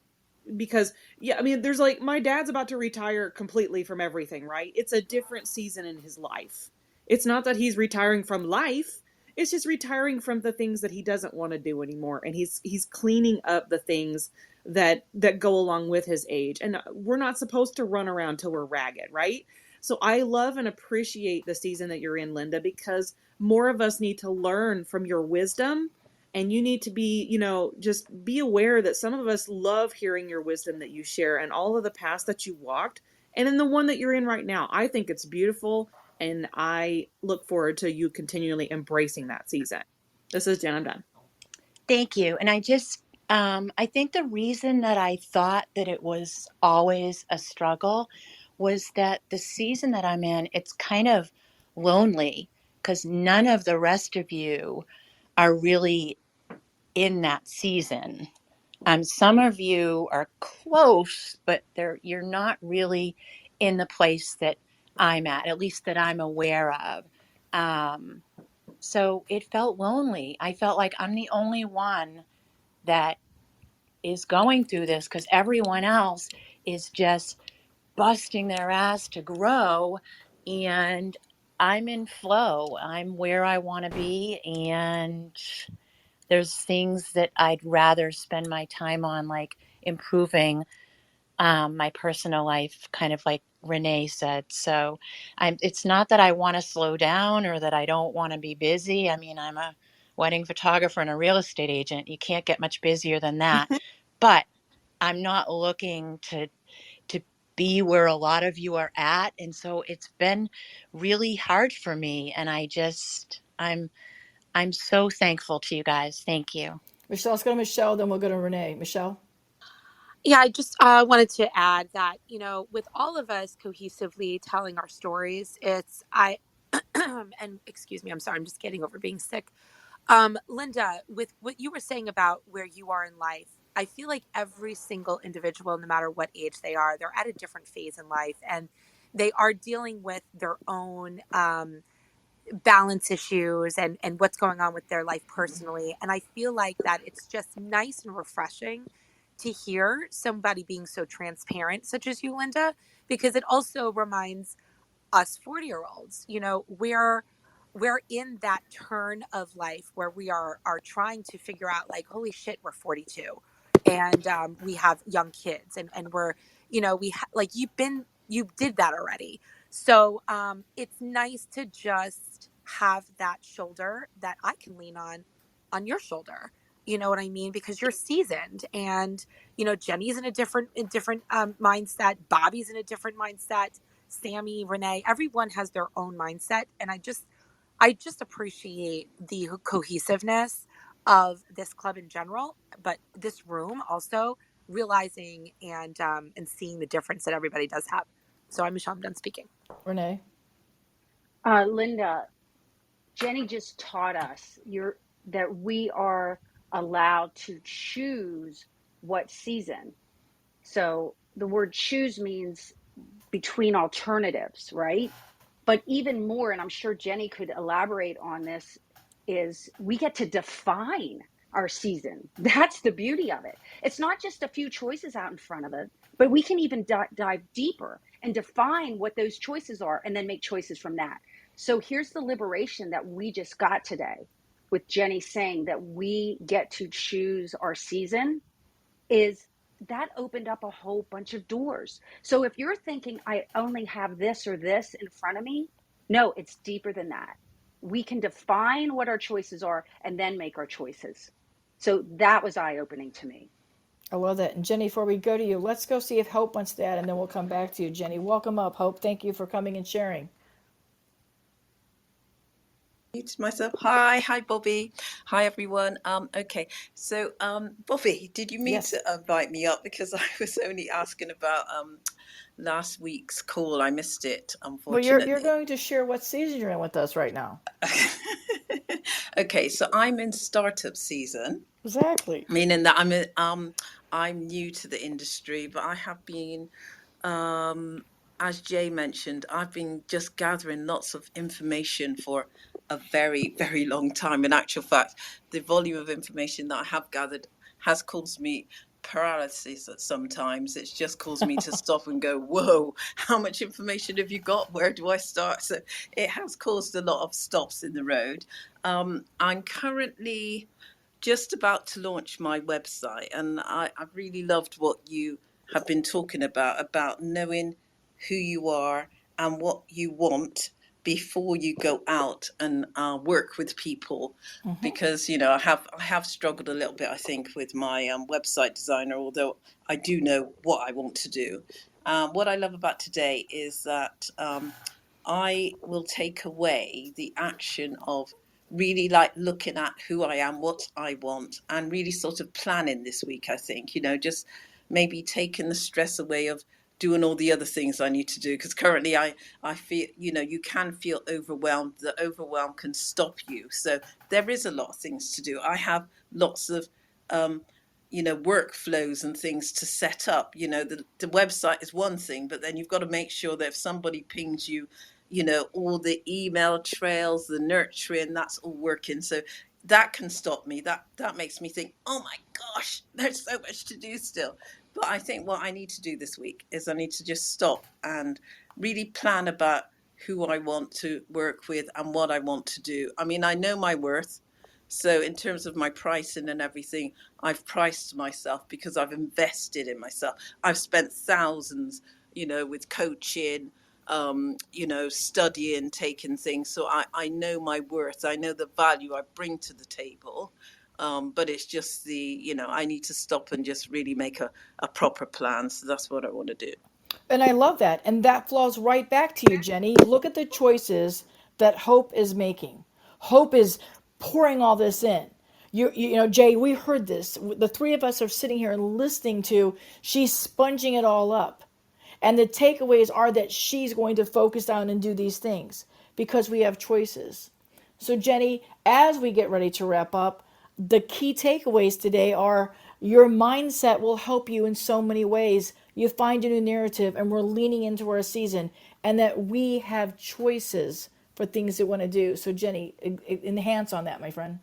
because yeah, I mean, there's like, my dad's about to retire completely from everything, right? It's a different season in his life. It's not that he's retiring from life, it's just retiring from the things that he doesn't want to do anymore, and he's cleaning up the things that go along with his age. And we're not supposed to run around till we're ragged, right? So I love and appreciate the season that you're in, Linda, because more of us need to learn from your wisdom. And you need to be, just be aware that some of us love hearing your wisdom that you share, and all of the paths that you walked, and in the one that you're in right now. I think it's beautiful, and I look forward to you continually embracing that season. This is Jen. I'm done. Thank you. And I think the reason that I thought that it was always a struggle was that the season that I'm in, it's kind of lonely because none of the rest of you are really in that season. Some of you are close, but you're not really in the place that I'm at least that I'm aware of. Um, so it felt lonely. I felt like I'm the only one that is going through this because everyone else is just busting their ass to grow. And I'm in flow. I'm where I want to be. And there's things that I'd rather spend my time on, like improving my personal life, kind of like Renee said. So it's not that I want to slow down or that I don't want to be busy. I mean, I'm a wedding photographer and a real estate agent. You can't get much busier than that. But I'm not looking to be where a lot of you are at. And so it's been really hard for me. And I'm so thankful to you guys. Thank you. Michelle, let's go to Michelle, then we'll go to Renee. Michelle? Yeah, I just wanted to add that, with all of us cohesively telling our stories, and excuse me, I'm sorry, I'm just getting over being sick. Linda, with what you were saying about where you are in life, I feel like every single individual, no matter what age they are, they're at a different phase in life, and they are dealing with their own balance issues and what's going on with their life personally. And I feel like that it's just nice and refreshing to hear somebody being so transparent, such as you, Linda, because it also reminds us 40-year-olds, we're in that turn of life where we are trying to figure out, like, holy shit, we're 42, and we have young kids, and we're, like, you did that already. So it's nice to just have that shoulder that I can lean on your shoulder. You know what I mean? Because you're seasoned, and Jenny's in a different mindset. Bobby's in a different mindset. Sammy, Renee, everyone has their own mindset. And I just appreciate the cohesiveness of this club in general, but this room also, realizing and seeing the difference that everybody does have. So I'm Michelle, I'm done speaking. Renee? Linda, Jenny just taught us that we are allowed to choose what season. So the word choose means between alternatives, right? But even more, and I'm sure Jenny could elaborate on this, is we get to define our season. That's the beauty of it. It's not just a few choices out in front of it, but we can even dive deeper and define what those choices are and then make choices from that. So here's the liberation that we just got today. with Jenny saying that we get to choose our season, is that opened up a whole bunch of doors. So if you're thinking, I only have this or this in front of me, no, it's deeper than that. We can define what our choices are and then make our choices. So that was eye opening to me. I love that. And Jenny, before we go to you, let's go see if Hope wants that, and then we'll come back to you. Jenny, welcome up, Hope. Thank you for coming and sharing. Mute myself. Hi, Bobbi. Hi, everyone. Okay, so Bobbi, did you mean to Yes. invite me up? Because I was only asking about last week's call. I missed it, Well, you're unfortunately. going to share what season you're in with us right now. Okay, so I'm in startup season, Exactly. meaning that I'm new to the industry, but I have been as Jay mentioned, I've been just gathering lots of information for a very, very long time. In actual fact, the volume of information that I have gathered has caused me paralysis at sometimes. It's just caused me to stop and go, whoa, how much information have you got? Where do I start? So it has caused a lot of stops in the road. I'm currently just about to launch my website, and I really loved what you have been talking about knowing who you are and what you want before you go out and work with people. Because I have struggled a little bit, I think, with my website designer, although I do know what I want to do. What I love about today is that I will take away the action of really like looking at who I am, what I want, and really sort of planning this week, I think, just maybe taking the stress away of doing all the other things I need to do. Because currently I feel, you can feel overwhelmed. The overwhelm can stop you. So there is a lot of things to do. I have lots of, workflows and things to set up. The website is one thing, but then you've got to make sure that if somebody pings you, all the email trails, the nurturing, that's all working. So that can stop me. That makes me think, oh my gosh, there's so much to do still. But I think what I need to do this week is I need to just stop and really plan about who I want to work with and what I want to do. I mean, I know my worth. So in terms of my pricing and everything, I've priced myself because I've invested in myself. I've spent thousands, with coaching, studying, taking things. So I know my worth. I know the value I bring to the table. But it's just I need to stop and just really make a proper plan. So that's what I want to do. And I love that. And that flows right back to you, Jenny. Look at the choices that Hope is making. Hope is pouring all this in. Jay, we heard this. The three of us are sitting here and listening to, she's sponging it all up. And the takeaways are that she's going to focus on and do these things because we have choices. So, Jenny, as we get ready to wrap up, the key takeaways today are your mindset will help you in so many ways. You find a new narrative, and we're leaning into our season, and that we have choices for things that we want to do. So, Jenny, enhance on that, my friend.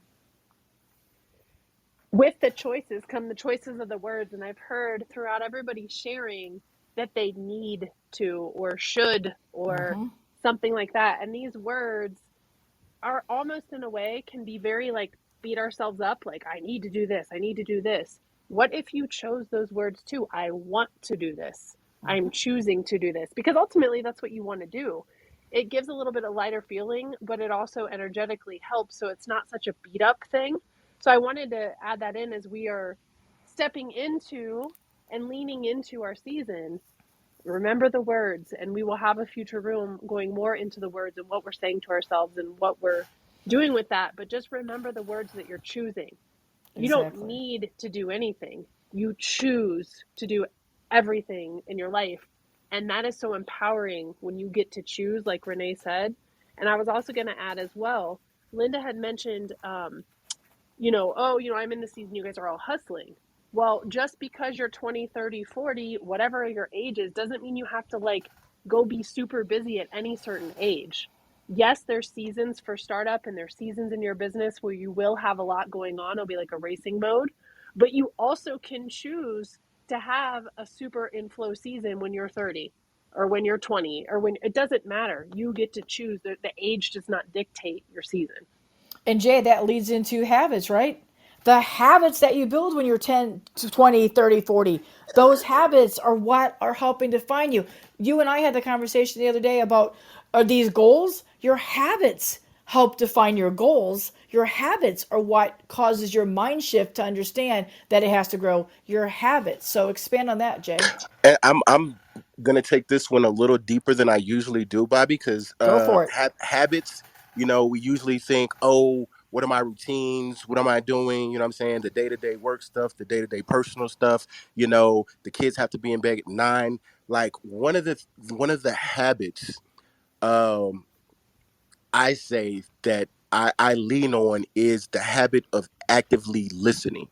With the choices come the choices of the words. And I've heard throughout everybody sharing that they need to or should or something like that. And these words are almost in a way can be very like beat ourselves up, like, I need to do this, I need to do this. What if you chose those words too? I want to do this. I'm choosing to do this, because ultimately that's what you want to do. It gives a little bit of lighter feeling, but it also energetically helps, so it's not such a beat up thing. So I wanted to add that in as we are stepping into and leaning into our season. Remember the words, and we will have a future room going more into the words and what we're saying to ourselves and what we're doing with that. But just remember the words that you're choosing. You don't Exactly. need to do anything, you choose to do everything in your life. And that is so empowering when you get to choose, like Renee said. And I was also going to add as well, Linda had mentioned oh, I'm in the season, you guys are all hustling. Well, just because you're 20, 30, 40, whatever your age is, doesn't mean you have to like go be super busy at any certain age. Yes, there's seasons for startup and there's seasons in your business where you will have a lot going on. It'll be like a racing mode, but you also can choose to have a super inflow season when you're 30 or when you're 20 or when it doesn't matter. You get to choose. The age does not dictate your season. And Jay, that leads into habits, right? The habits that you build when you're 10, 20, 30, 40, those habits are what are helping define you. You and I had the conversation the other day about these goals. Your habits help define your goals. Your habits are what causes your mind shift to understand that it has to grow. Your habits. So expand on that, Jay. And I'm gonna take this one a little deeper than I usually do, Bobby, because Go for it. habits. We usually think, oh, what are my routines? What am I doing? You know what I'm saying? The day to day work stuff, the day to day personal stuff. The kids have to be in bed at 9. Like one of the habits, um, I say that I lean on is the habit of actively listening.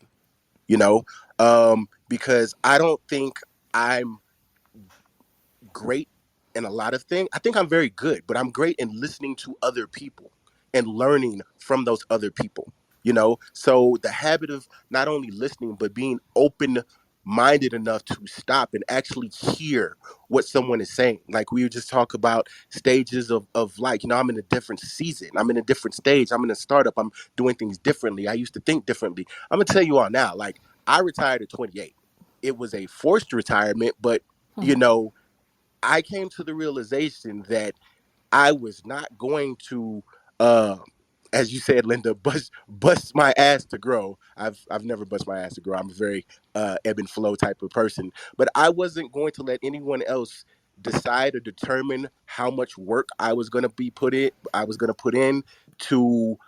Because I don't think I'm great in a lot of things. I think I'm very good, but I'm great in listening to other people and learning from those other people. So the habit of not only listening but being open minded enough to stop and actually hear what someone is saying. Like we just talk about stages of like, I'm in a different season. I'm in a different stage. I'm in a startup. I'm doing things differently. I used to think differently. I'm gonna tell you all now, like I retired at 28. It was a forced retirement, but you know, I came to the realization that I was not going to, uh, as you said, Linda, bust my ass to grow. I've never bust my ass to grow. I'm a very ebb and flow type of person, but I wasn't going to let anyone else decide or determine how much work I was going to be put in. I was going to put in to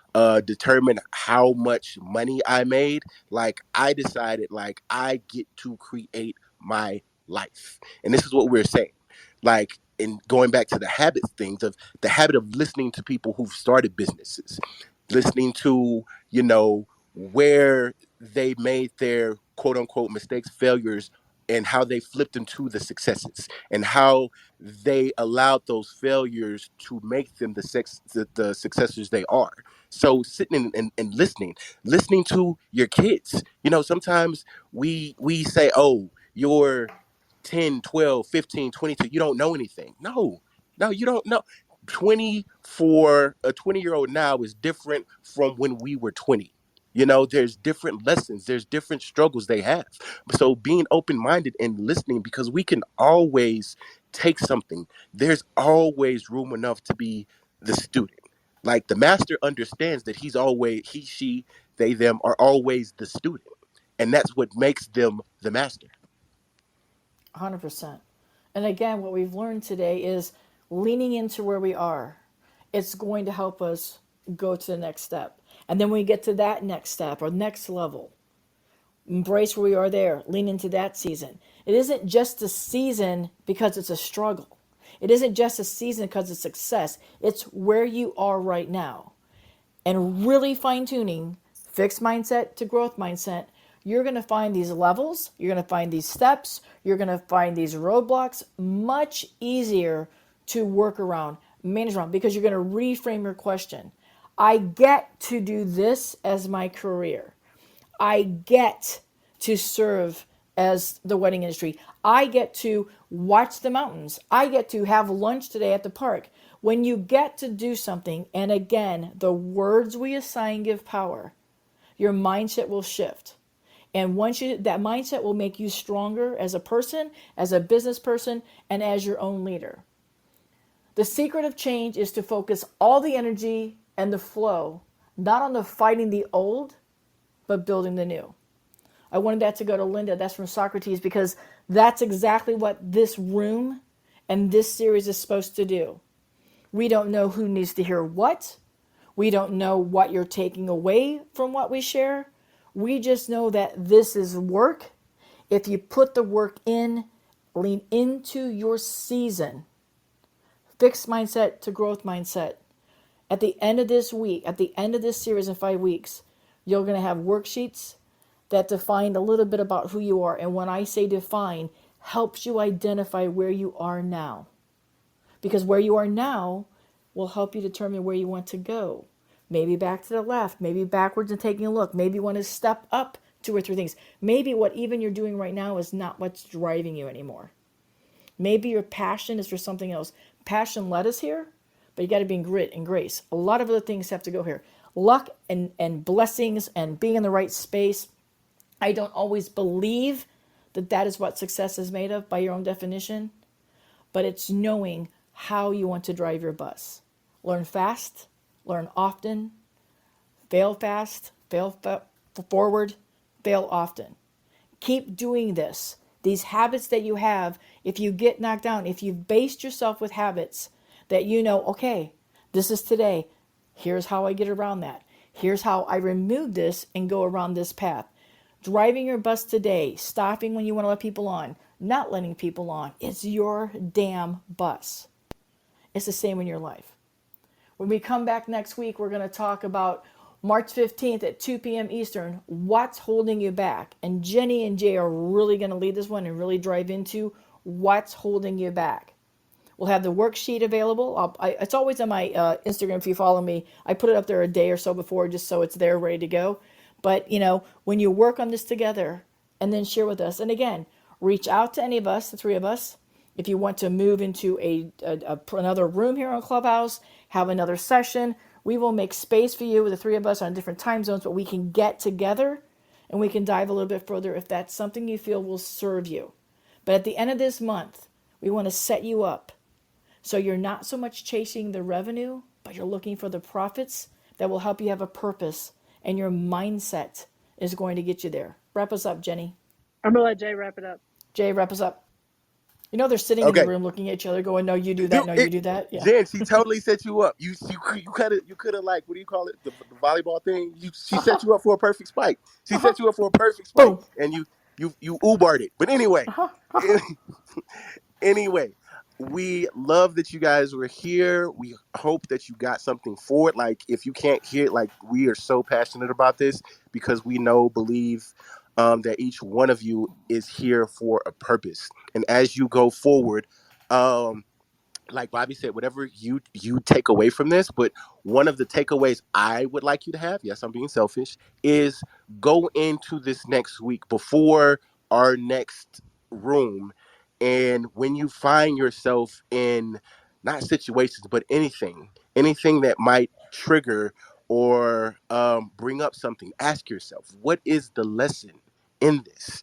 determine how much money I made. Like I decided, like I get to create my life, and this is what we're saying. Like in going back to the habits things of the habit of listening to people who've started businesses, listening to, where they made their quote unquote mistakes, failures, and how they flipped into the successes and how they allowed those failures to make them the successors they are. So sitting and listening to your kids. Sometimes we say, oh, you're 10, 12, 15, 22. You don't know anything. No, you don't know. 20 for a 20-year-old now is different from when we were 20. There's different lessons, there's different struggles they have. So being open-minded and listening, because we can always take something. There's always room enough to be the student. Like the master understands that he, she, they, them are always the student. And that's what makes them the master. 100%. And again, what we've learned today is leaning into where we are. It's going to help us go to the next step. And then when we get to that next step or next level, embrace where we are there, lean into that season. It isn't just a season because it's a struggle. It isn't just a season because it's success. It's where you are right now. And really fine tuning fixed mindset to growth mindset, you're going to find these levels, you're going to find these steps, you're going to find these roadblocks much easier to work around, manage around, because you're going to reframe your question. I get to do this as my career. I get to serve as the wedding industry. I get to watch the mountains. I get to have lunch today at the park. When you get to do something, and again, the words we assign give power, your mindset will shift. And that mindset will make you stronger as a person, as a business person, and as your own leader. The secret of change is to focus all the energy and the flow, not on the fighting the old, but building the new. I wanted that to go to Linda. That's from Socrates because that's exactly what this room and this series is supposed to do. We don't know who needs to hear what. We don't know what you're taking away from what we share. We just know that this is work. If you put the work in, lean into your season, fixed mindset to growth mindset. At the end of this week, at the end of this series in 5 weeks, you're going to have worksheets that define a little bit about who you are. And when I say define, helps you identify where you are now. Because where you are now will help you determine where you want to go. Maybe back to the left, maybe backwards and taking a look. Maybe you want to step up 2 or 3 things. Maybe what even you're doing right now is not what's driving you anymore. Maybe your passion is for something else. Passion led us here, but you got to be in grit and grace. A lot of other things have to go here. luck and blessings and being in the right space. I don't always believe that that is what success is made of by your own definition, but it's knowing how you want to drive your bus. Learn fast, learn often, fail fast, forward, fail often. Keep doing this. These habits that you have, if you get knocked down, if you've based yourself with habits that you know, okay, this is today. Here's how I get around that. Here's how I remove this and go around this path. Driving your bus today, stopping when you want to let people on, not letting people on. It's your damn bus. It's the same in your life. When we come back next week, we're going to talk about March 15th at 2 p.m. Eastern, what's holding you back? And Jenny and Jay are really going to lead this one and really drive into what's holding you back. We'll have the worksheet available. It's always on my Instagram if you follow me. I put it up there a day or so before just so it's there ready to go. But, when you work on this together and then share with us, and again, reach out to any of us, the three of us, if you want to move into another room here on Clubhouse, have another session, we will make space for you with the three of us on different time zones, but we can get together and we can dive a little bit further if that's something you feel will serve you. But at the end of this month, we want to set you up so you're not so much chasing the revenue, but you're looking for the profits that will help you have a purpose, and your mindset is going to get you there. Wrap us up, Jenny. I'm going to let Jay wrap it up. Jay, wrap us up. They're sitting in the Okay. room looking at each other going, no, you do that. No, you do that. Yeah. Jen, she totally set you up. You could have like, what do you call it? The volleyball thing. She set you up for a perfect spike. She set you up for a perfect spike, Boom. and you Ubered it. But anyway, anyway, we love that you guys were here. We hope that you got something for it. Like, if you can't hear it, like, we are so passionate about this because we believe that each one of you is here for a purpose. And as you go forward, like Bobby said, whatever you take away from this, but one of the takeaways I would like you to have, yes, I'm being selfish, is go into this next week before our next room. And when you find yourself in not situations, but anything that might trigger or bring up something, ask yourself, what is the lesson in this?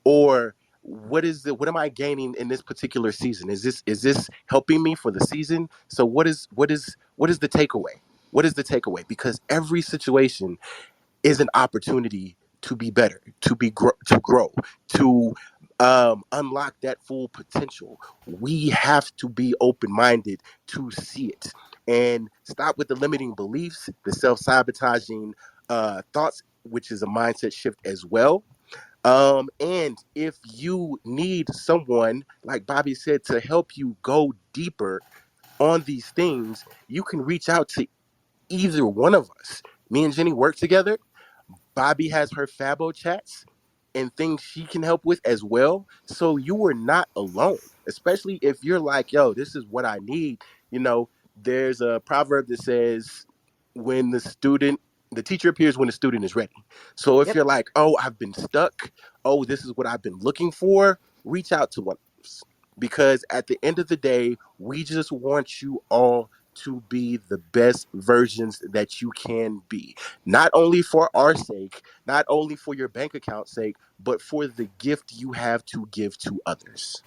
Or what am I gaining in this particular season? Is this helping me for the season? So what is the takeaway? What is the takeaway? Because every situation is an opportunity to be better, to grow, to unlock that full potential. We have to be open-minded to see it and stop with the limiting beliefs, the self-sabotaging thoughts, which is a mindset shift as well. And if you need someone, like Bobby said, to help you go deeper on these things, you can reach out to either one of us. Me and Jenny work together. Bobby has her Fabo chats and things she can help with as well. So you are not alone, especially if you're like, yo, this is what I need. There's a proverb that says, when the teacher appears when the student is ready. So if Yep. you're like, oh, I've been stuck, oh, this is what I've been looking for, reach out to one of us. Because at the end of the day, we just want you all to be the best versions that you can be. Not only for our sake, not only for your bank account's sake, but for the gift you have to give to others.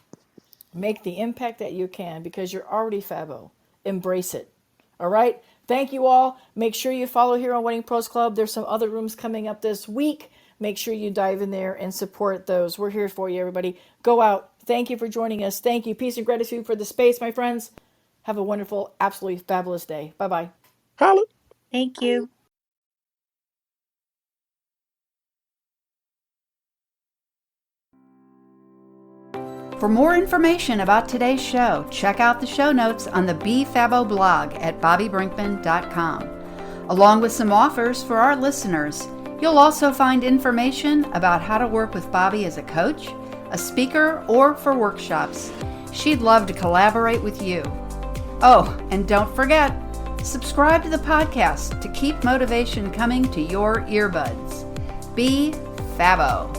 Make the impact that you can because you're already Fabo. Embrace it. All right? Thank you all. Make sure you follow here on Wedding Pros Club. There's some other rooms coming up this week. Make sure you dive in there and support those. We're here for you, everybody. Go out. Thank you for joining us. Thank you. Peace and gratitude for the space, my friends. Have a wonderful, absolutely fabulous day. Bye-bye. Holla. Thank you. For more information about today's show, check out the show notes on the BFabo blog at bobbybrinkman.com. Along with some offers for our listeners, you'll also find information about how to work with Bobbi as a coach, a speaker, or for workshops. She'd love to collaborate with you. Oh, and don't forget, subscribe to the podcast to keep motivation coming to your earbuds. Be Fabo.